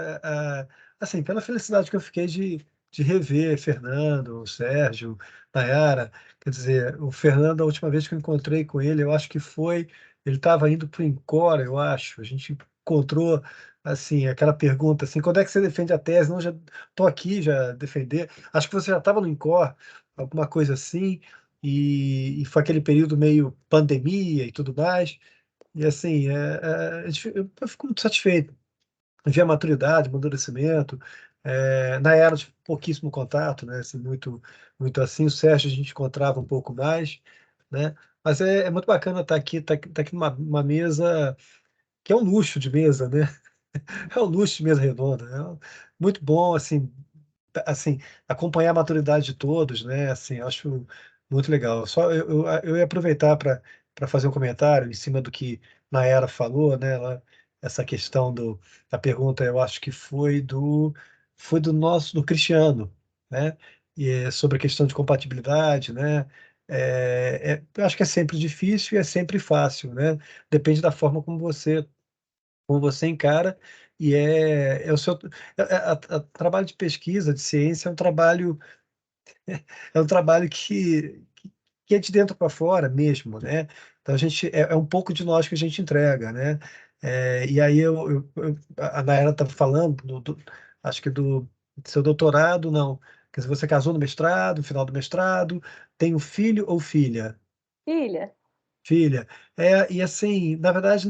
Assim, pela felicidade que eu fiquei de rever Fernando, o Sérgio, Nayara. Quer dizer, o Fernando, a última vez que eu encontrei com ele, eu acho que ele estava indo para o INCOR, eu acho. A gente encontrou, assim, aquela pergunta, assim, quando é que você defende a tese? Não, já estou aqui, já defender. Acho que você já estava no INCOR, alguma coisa assim, e foi aquele período meio pandemia e tudo mais. E, assim, eu fico muito satisfeito. Ver a maturidade, o amadurecimento. Na era de pouquíssimo contato, né? Assim, muito assim. O Sérgio a gente encontrava um pouco mais, né? Mas é muito bacana estar aqui, numa mesa que é um luxo de mesa, né? É um luxo de mesa redonda. Muito bom, assim, acompanhar a maturidade de todos, né? Assim, acho muito legal. Só eu ia aproveitar para fazer um comentário em cima do que Nayara falou, né? Essa questão da pergunta, eu acho que do Cristiano, né? E sobre a questão de compatibilidade, né? Eu acho que é sempre difícil e é sempre fácil, né? Depende da forma como você encara, e é o seu trabalho de pesquisa, de ciência, é um trabalho que é de dentro para fora mesmo, né? Então a gente é um pouco de nós que a gente entrega, né? E aí a Nayara estava falando acho que do seu doutorado, não. Quer dizer, você casou no mestrado, no final do mestrado, tem um filho ou filha? Filha. Filha. E assim, na verdade,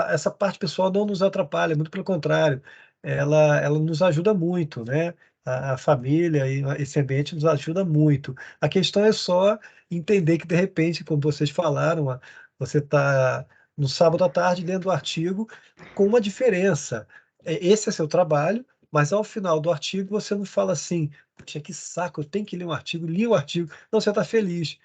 essa parte pessoal não nos atrapalha, muito pelo contrário, ela nos ajuda muito, né? A família e esse ambiente nos ajuda muito. A questão é só entender que, de repente, como vocês falaram, você está no sábado à tarde lendo o artigo com uma diferença. Esse é seu trabalho, mas ao final do artigo você não fala assim, puxa, que saco, eu tenho que ler um artigo, li o artigo. Não, você está feliz.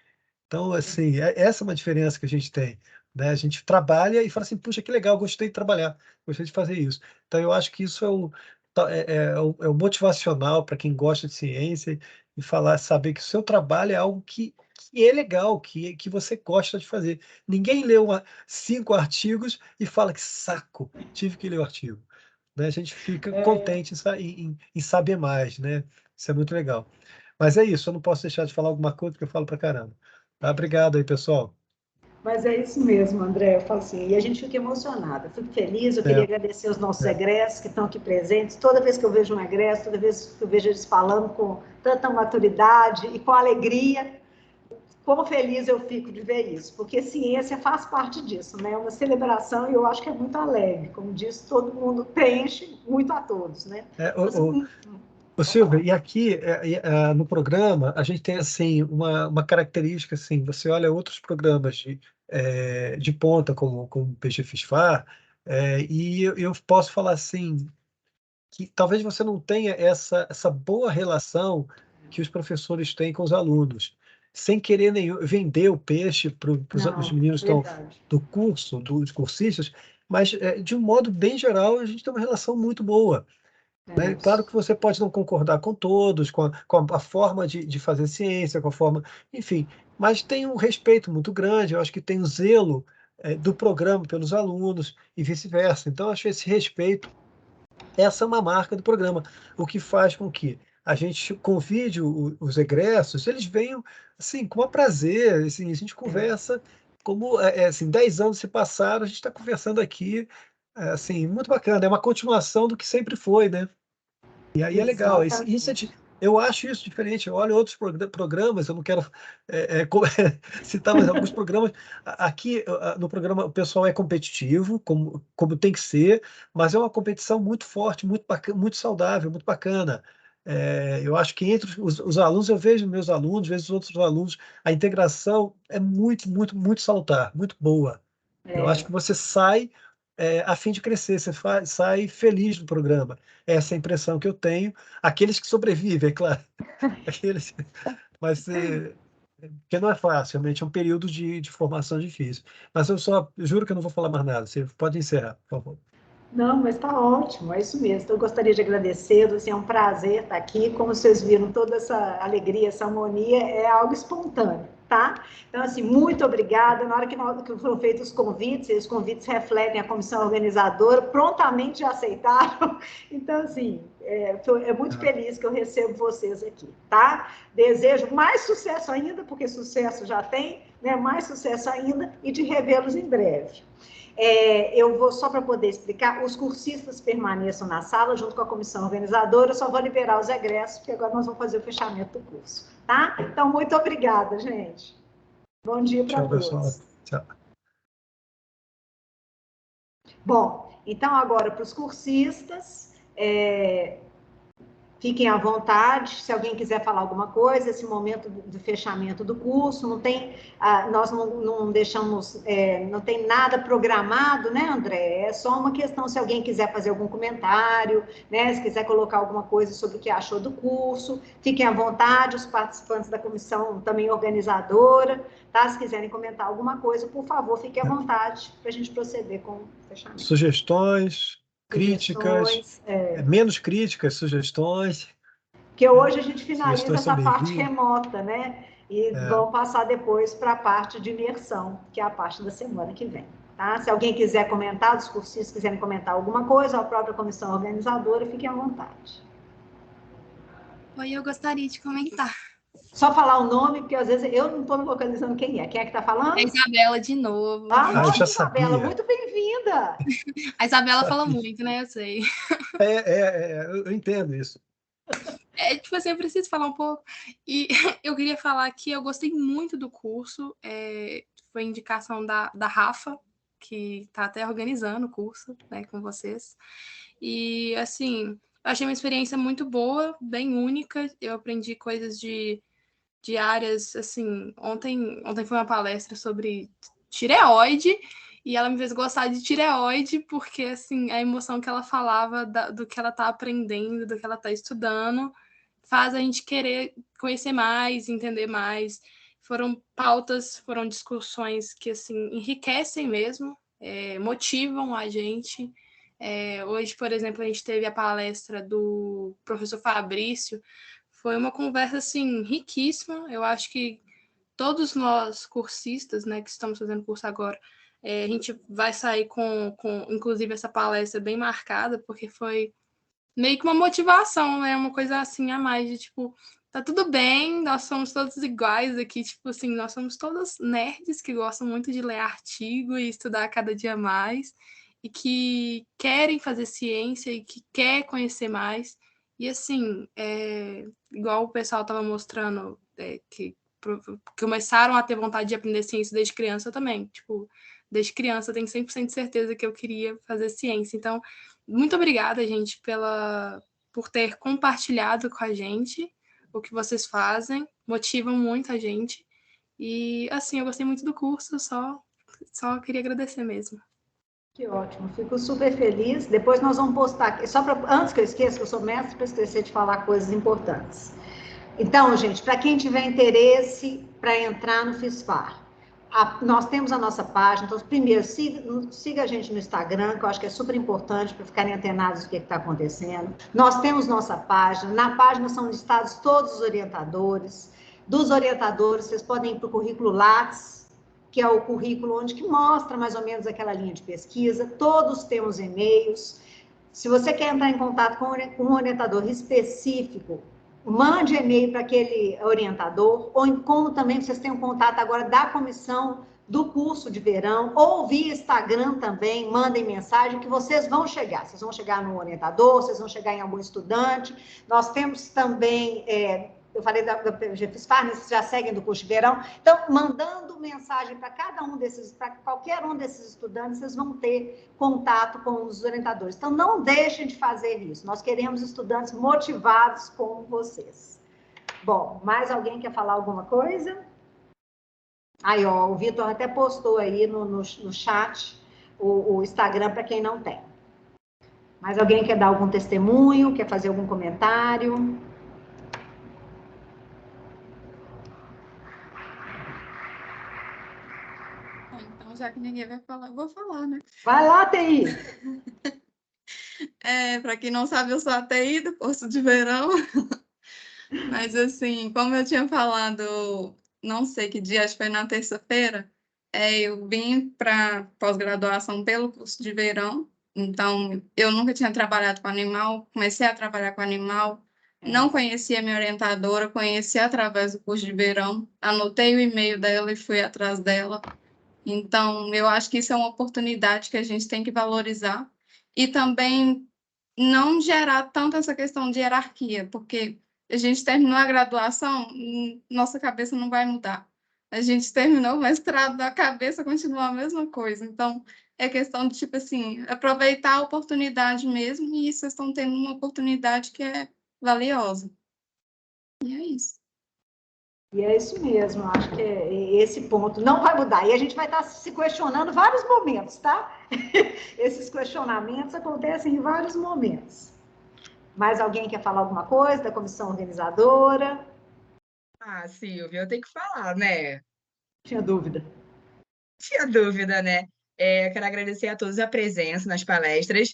Então, assim, essa é uma diferença que a gente tem, né? A gente trabalha e fala assim, puxa, que legal, gostei de trabalhar, gostei de fazer isso. Então, eu acho que isso é o motivacional para quem gosta de ciência e saber que o seu trabalho é algo que é legal, que você gosta de fazer. Ninguém lê 5 artigos e fala que saco, tive que ler o artigo. Né? A gente fica contente em saber mais, né? Isso é muito legal. Mas é isso, eu não posso deixar de falar alguma coisa, porque eu falo pra caramba. Tá? Obrigado aí, pessoal. Mas é isso mesmo, André. Eu falo assim, e a gente fica emocionada. Eu fico feliz, eu queria agradecer os nossos egressos que estão aqui presentes. Toda vez que eu vejo um egresso, toda vez que eu vejo eles falando com tanta maturidade e com alegria, como feliz eu fico de ver isso, porque ciência faz parte disso, né? É uma celebração e eu acho que é muito alegre. Como disse, todo mundo preenche muito a todos, né? Ô, Silvia, e aqui no programa a gente tem assim uma característica assim, você olha outros programas de ponta como o PG FISFAR, e eu posso falar assim que talvez você não tenha essa boa relação que os professores têm com os alunos, sem querer vender o peixe para os meninos que estão do curso, dos cursistas, mas de um modo bem geral a gente tem uma relação muito boa. Né? Claro que você pode não concordar com todos, com a forma de fazer ciência, com a forma, enfim, mas tem um respeito muito grande, eu acho que tem o zelo do programa pelos alunos e vice-versa. Então, acho que esse respeito, essa é uma marca do programa, o que faz com que a gente convide os egressos, eles venham assim, com prazer, assim, a gente conversa como assim, 10 anos se passaram, a gente está conversando aqui, assim, muito bacana, é uma continuação do que sempre foi, né? E aí é legal. Eu acho isso diferente. Eu olho outros programas, eu não quero citar mais alguns programas. Aqui no programa o pessoal é competitivo, como tem que ser, mas é uma competição muito forte, muito bacana, muito saudável, muito bacana. Eu acho que entre os alunos, eu vejo meus alunos, vejo os outros alunos, a integração é muito, muito, muito salutar, muito boa. Eu acho que você sai a fim de crescer, você sai feliz do programa. Essa é a impressão que eu tenho. Aqueles que sobrevivem, é claro. Mas porque não é fácil, realmente é um período de formação difícil. Mas eu juro que eu não vou falar mais nada. Você pode encerrar, por favor. Não, mas está ótimo, é isso mesmo. Então, eu gostaria de agradecer, assim, é um prazer estar aqui. Como vocês viram, toda essa alegria, essa harmonia é algo espontâneo, tá? Então, assim, muito obrigada. Na hora que foram feitos os convites refletem a comissão organizadora, prontamente já aceitaram. Então, assim, é muito feliz que eu recebo vocês aqui, tá? Desejo mais sucesso ainda, porque sucesso já tem, né? Mais sucesso ainda e de revê-los em breve. Eu vou, só para poder explicar, os cursistas permaneçam na sala junto com a comissão organizadora, eu só vou liberar os egressos, porque agora nós vamos fazer o fechamento do curso, tá? Então, muito obrigada, gente. Bom dia para todos. Pessoal. Tchau. Bom, então agora para os cursistas, fiquem à vontade, se alguém quiser falar alguma coisa, esse momento do fechamento do curso, não tem, nós não deixamos, não tem nada programado, né, André? É só uma questão, se alguém quiser fazer algum comentário, né, se quiser colocar alguma coisa sobre o que achou do curso, fiquem à vontade, os participantes da comissão também organizadora, tá? Se quiserem comentar alguma coisa, por favor, fiquem à vontade para a gente proceder com o fechamento. Sugestões, críticas, menos críticas, sugestões. Porque hoje a gente finaliza essa parte remota, né? E vamos passar depois para a parte de imersão, que é a parte da semana que vem. Tá? Se alguém quiser comentar, os cursistas quiserem comentar alguma coisa, a própria comissão organizadora, fiquem à vontade. Oi, eu gostaria de comentar. Só falar o nome, porque às vezes eu não estou localizando quem é. Quem é que está falando? É a Isabela de novo. Nossa, Isabela, muito bem-vinda! A Isabela fala muito, né? Eu sei. Eu entendo isso. Tipo assim, eu preciso falar um pouco. E eu queria falar que eu gostei muito do curso. Foi indicação da Rafa, que está até organizando o curso, né, com vocês. E, assim, eu achei uma experiência muito boa, bem única. Eu aprendi coisas de áreas, assim... Ontem foi uma palestra sobre tireoide, e ela me fez gostar de tireoide, porque, assim, a emoção que ela falava do que ela está aprendendo, do que ela está estudando, faz a gente querer conhecer mais, entender mais. foram pautas, foram discussões que, assim, enriquecem mesmo, motivam a gente. Hoje, por exemplo, a gente teve a palestra do professor Fabrício, foi uma conversa, assim, riquíssima. Eu acho que todos nós cursistas, né, que estamos fazendo curso agora, a gente vai sair com, inclusive, essa palestra bem marcada, porque foi meio que uma motivação, né, uma coisa assim a mais, de tipo, tá tudo bem, nós somos todos iguais aqui, tipo assim, nós somos todos nerds que gostam muito de ler artigo e estudar cada dia mais, e que querem fazer ciência e que quer conhecer mais. E assim, igual o pessoal estava mostrando, que começaram a ter vontade de aprender ciência desde criança também. Tipo, desde criança eu tenho 100% de certeza que eu queria fazer ciência. Então, muito obrigada, gente, por ter compartilhado com a gente o que vocês fazem, motivam muito a gente. E, assim, eu gostei muito do curso, só queria agradecer mesmo. Que ótimo, fico super feliz. Depois nós vamos postar aqui, antes que eu esqueça, que eu sou mestre para esquecer de falar coisas importantes. Então, gente, para quem tiver interesse para entrar no FISFAR, nós temos a nossa página. Então, primeiro, siga a gente no Instagram, que eu acho que é super importante para ficarem antenados do que está acontecendo. Nós temos nossa página. Na página são listados todos os orientadores. Dos orientadores, vocês podem ir para o currículo Lattes, que é o currículo onde que mostra mais ou menos aquela linha de pesquisa. Todos temos e-mails. Se você quer entrar em contato com um orientador específico, mande e-mail para aquele orientador, ou como também vocês têm um contato agora da comissão do curso de verão, ou via Instagram também, mandem mensagem que vocês vão chegar. Vocês vão chegar no orientador, vocês vão chegar em algum estudante. Nós temos também... eu falei da FISFAR, vocês já seguem do curso de verão. Então, mandando mensagem para qualquer um desses estudantes, vocês vão ter contato com os orientadores. Então, não deixem de fazer isso. Nós queremos estudantes motivados como vocês. Bom, mais alguém quer falar alguma coisa? Aí, ó, o Vitor até postou aí no chat o Instagram para quem não tem. Mais alguém quer dar algum testemunho? Quer fazer algum comentário? Então, já que ninguém vai falar, eu vou falar, né? Vai lá, TI! Para quem não sabe, eu sou a TI do curso de verão. Mas, assim, como eu tinha falado, não sei que dia, acho que foi na terça-feira, eu vim para pós-graduação pelo curso de verão. Então, eu nunca tinha trabalhado com animal, comecei a trabalhar com animal, não conhecia minha orientadora, conheci através do curso de verão, anotei o e-mail dela e fui atrás dela. Então, eu acho que isso é uma oportunidade que a gente tem que valorizar e também não gerar tanto essa questão de hierarquia, porque a gente terminou a graduação, nossa cabeça não vai mudar. A gente terminou o mestrado, a cabeça continua a mesma coisa. Então, é questão de, tipo assim, aproveitar a oportunidade mesmo, e vocês estão tendo uma oportunidade que é valiosa. E é isso. E é isso mesmo, acho que esse ponto não vai mudar. E a gente vai estar se questionando vários momentos, tá? Esses questionamentos acontecem em vários momentos. Mais alguém quer falar alguma coisa da comissão organizadora? Ah, Silvia, eu tenho que falar, né? Tinha dúvida. Tinha dúvida, né? Eu quero agradecer a todos a presença nas palestras.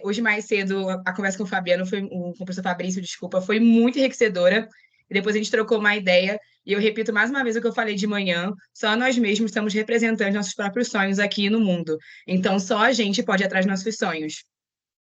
Hoje mais cedo, a conversa com o Fabiano, com o professor Fabrício, desculpa, foi muito enriquecedora. E depois a gente trocou uma ideia, e eu repito mais uma vez o que eu falei de manhã, só nós mesmos estamos representando nossos próprios sonhos aqui no mundo. Então, só a gente pode ir atrás dos nossos sonhos.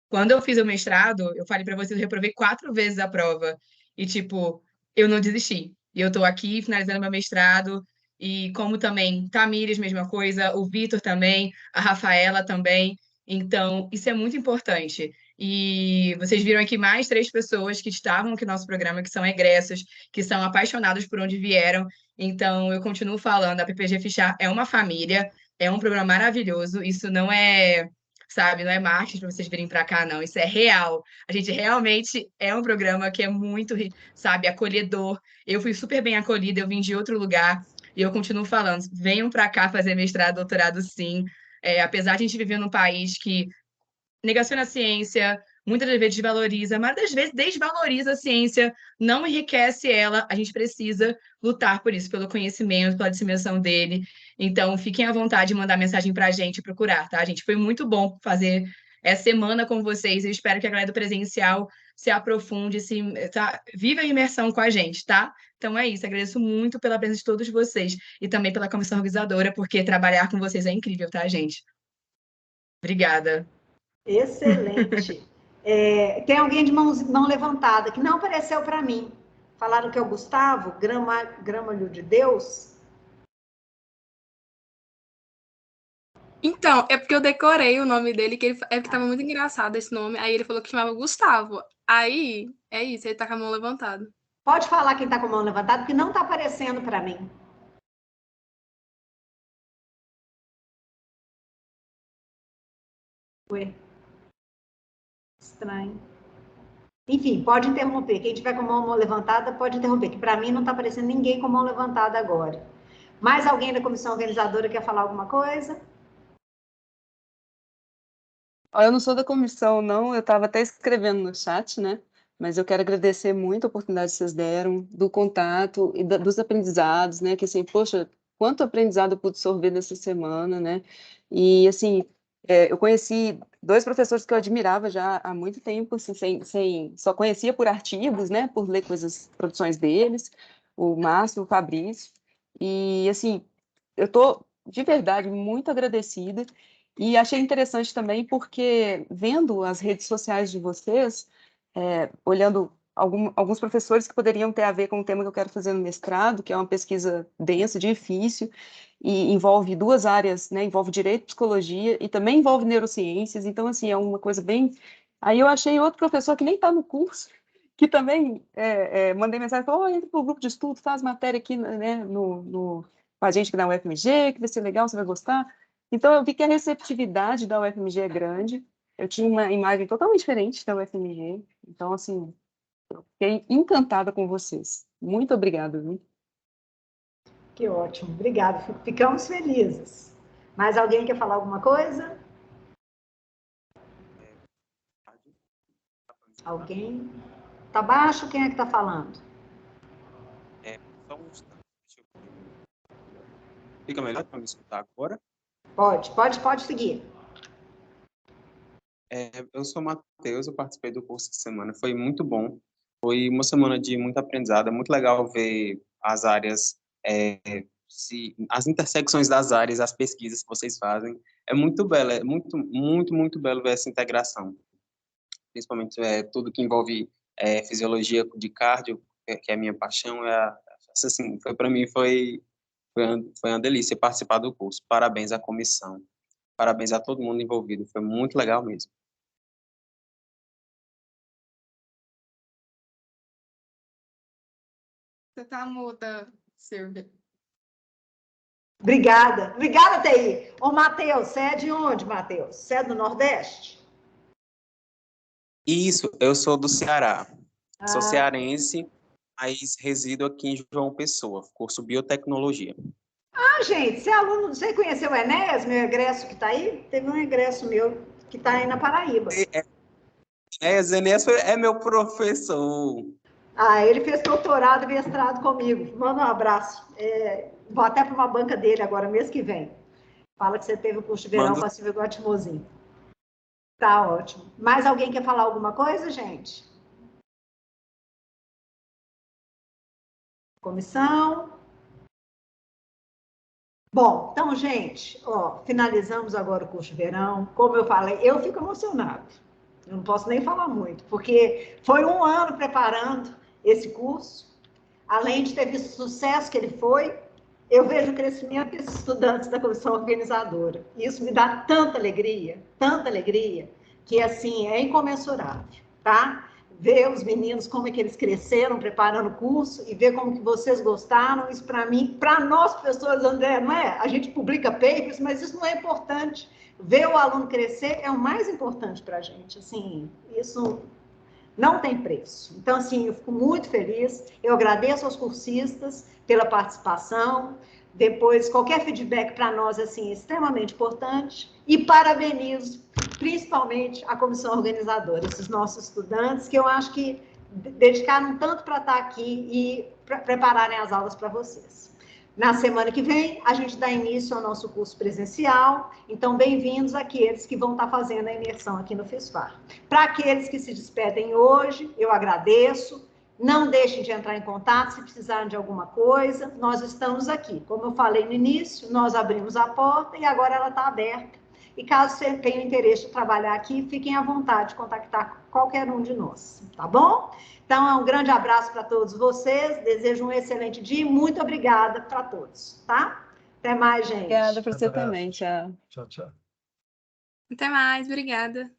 Quando eu fiz o mestrado, eu falei para vocês, eu reprovei 4 vezes a prova. E, tipo, eu não desisti. E eu estou aqui finalizando meu mestrado, e como também Tamires, mesma coisa, o Vitor também, a Rafaela também. Então, isso é muito importante. E vocês viram aqui mais 3 pessoas que estavam aqui no nosso programa, que são egressos, que são apaixonados por onde vieram. Então, eu continuo falando, a PPG FISFAR é uma família, é um programa maravilhoso. Isso não é, sabe, não é marketing para vocês virem para cá, não. Isso é real. A gente realmente é um programa que é muito, sabe, acolhedor. Eu fui super bem acolhida, eu vim de outro lugar. E eu continuo falando, venham para cá fazer mestrado, doutorado, sim. Apesar de a gente viver num país que negaciona a ciência, muitas vezes desvaloriza, mas às vezes desvaloriza a ciência, não enriquece ela. A gente precisa lutar por isso, pelo conhecimento, pela disseminação dele. Então, fiquem à vontade de mandar mensagem para a gente, procurar, tá, gente? Foi muito bom fazer essa semana com vocês. Eu espero que a galera do presencial se aprofunde, viva a imersão com a gente, tá? Então é isso, agradeço muito pela presença de todos vocês e também pela comissão organizadora, porque trabalhar com vocês é incrível, tá, gente? Obrigada. Excelente. Tem alguém de mão levantada que não apareceu para mim. Falaram que é o Gustavo, Gramalho de Deus. Então, é porque eu decorei o nome dele, que tava muito engraçado esse nome, aí ele falou que chamava Gustavo. Aí, é isso, ele tá com a mão levantada. Pode falar quem tá com a mão levantada, porque não tá aparecendo para mim. Ué. Estranho. Enfim, pode interromper. Quem tiver com a mão levantada, pode interromper, que para mim não tá aparecendo ninguém com a mão levantada agora. Mais alguém da comissão organizadora quer falar alguma coisa? Eu não sou da comissão, não. Eu estava até escrevendo no chat, né? Mas eu quero agradecer muito a oportunidade que vocês deram, do contato e dos aprendizados, né? Que assim, poxa, quanto aprendizado eu pude sorver nessa semana, né? E assim, eu conheci 2 professores que eu admirava já há muito tempo, assim, só conhecia por artigos, né? Por ler produções deles, o Márcio, o Fabrício. E assim, eu estou de verdade muito agradecida. E achei interessante também porque, vendo as redes sociais de vocês, olhando alguns professores que poderiam ter a ver com o tema que eu quero fazer no mestrado, que é uma pesquisa densa, difícil, e envolve 2 áreas, né? Envolve direito e psicologia, e também envolve neurociências, então, assim, é uma coisa bem... Aí eu achei outro professor que nem está no curso, que também mandei mensagem, falou, entra para o grupo de estudo, faz matéria aqui, né, com a gente aqui na UFMG, que vai ser legal, você vai gostar. Então, eu vi que a receptividade da UFMG é grande. Eu tinha uma imagem totalmente diferente da UFMG. Então, assim, eu fiquei encantada com vocês. Muito obrigada, viu? Que ótimo, obrigada. Ficamos felizes. Mais alguém quer falar alguma coisa? Alguém? Tá baixo? Quem é que está falando? Só um instante. Fica melhor para me escutar agora? Pode seguir. Eu sou o Matheus, eu participei do curso essa semana, foi muito bom. Foi uma semana de muito aprendizado, é muito legal ver as áreas, as intersecções das áreas, as pesquisas que vocês fazem. É muito belo, é muito, muito, muito belo ver essa integração. Principalmente tudo que envolve fisiologia de cardio, que é a minha paixão. Assim, para mim foi uma delícia participar do curso. Parabéns à comissão. Parabéns a todo mundo envolvido. Foi muito legal mesmo. Você tá muda, Silvia. Obrigada, TI. Ô, Matheus, você é de onde, Matheus? Você é do Nordeste? Isso, eu sou do Ceará. Sou cearense, mas resido aqui em João Pessoa, curso Biotecnologia. Gente, você é aluno, você conheceu o Enéas, meu egresso que está aí? Teve um egresso meu que está aí na Paraíba. Enéas é meu professor. Ele fez doutorado e mestrado comigo. Manda um abraço. Vou até para uma banca dele agora, mês que vem. Fala que você teve o curso de verão com a Silvia Guatimozinho. Tá ótimo. Mais alguém quer falar alguma coisa, gente? Comissão? Bom, então, gente, finalizamos agora o curso de verão. Como eu falei, eu fico emocionada. Eu não posso nem falar muito, porque foi um ano preparando esse curso. Além de ter visto o sucesso que ele foi, eu vejo o crescimento desses estudantes da comissão organizadora. Isso me dá tanta alegria, que, assim, é incomensurável, tá? Ver os meninos, como é que eles cresceram preparando o curso e ver como que vocês gostaram, isso para mim, para nós, professores, André, não é? A gente publica papers, mas isso não é importante. Ver o aluno crescer é o mais importante para a gente, assim, isso não tem preço. Então, assim, eu fico muito feliz, eu agradeço aos cursistas pela participação, depois, qualquer feedback para nós, assim, é extremamente importante, e parabenizo principalmente a comissão organizadora, esses nossos estudantes, que eu acho que dedicaram tanto para estar aqui e prepararem as aulas para vocês. Na semana que vem, a gente dá início ao nosso curso presencial, então bem-vindos àqueles que vão estar fazendo a imersão aqui no FISFAR. Para aqueles que se despedem hoje, eu agradeço, não deixem de entrar em contato se precisarem de alguma coisa, nós estamos aqui. Como eu falei no início, nós abrimos a porta e agora ela está aberta. E caso você tenha interesse de trabalhar aqui, fiquem à vontade de contactar qualquer um de nós, tá bom? Então, um grande abraço para todos vocês, desejo um excelente dia e muito obrigada para todos, tá? Até mais, gente. Obrigada por você Abraço. também, tchau. Tchau, tchau. Até mais, obrigada.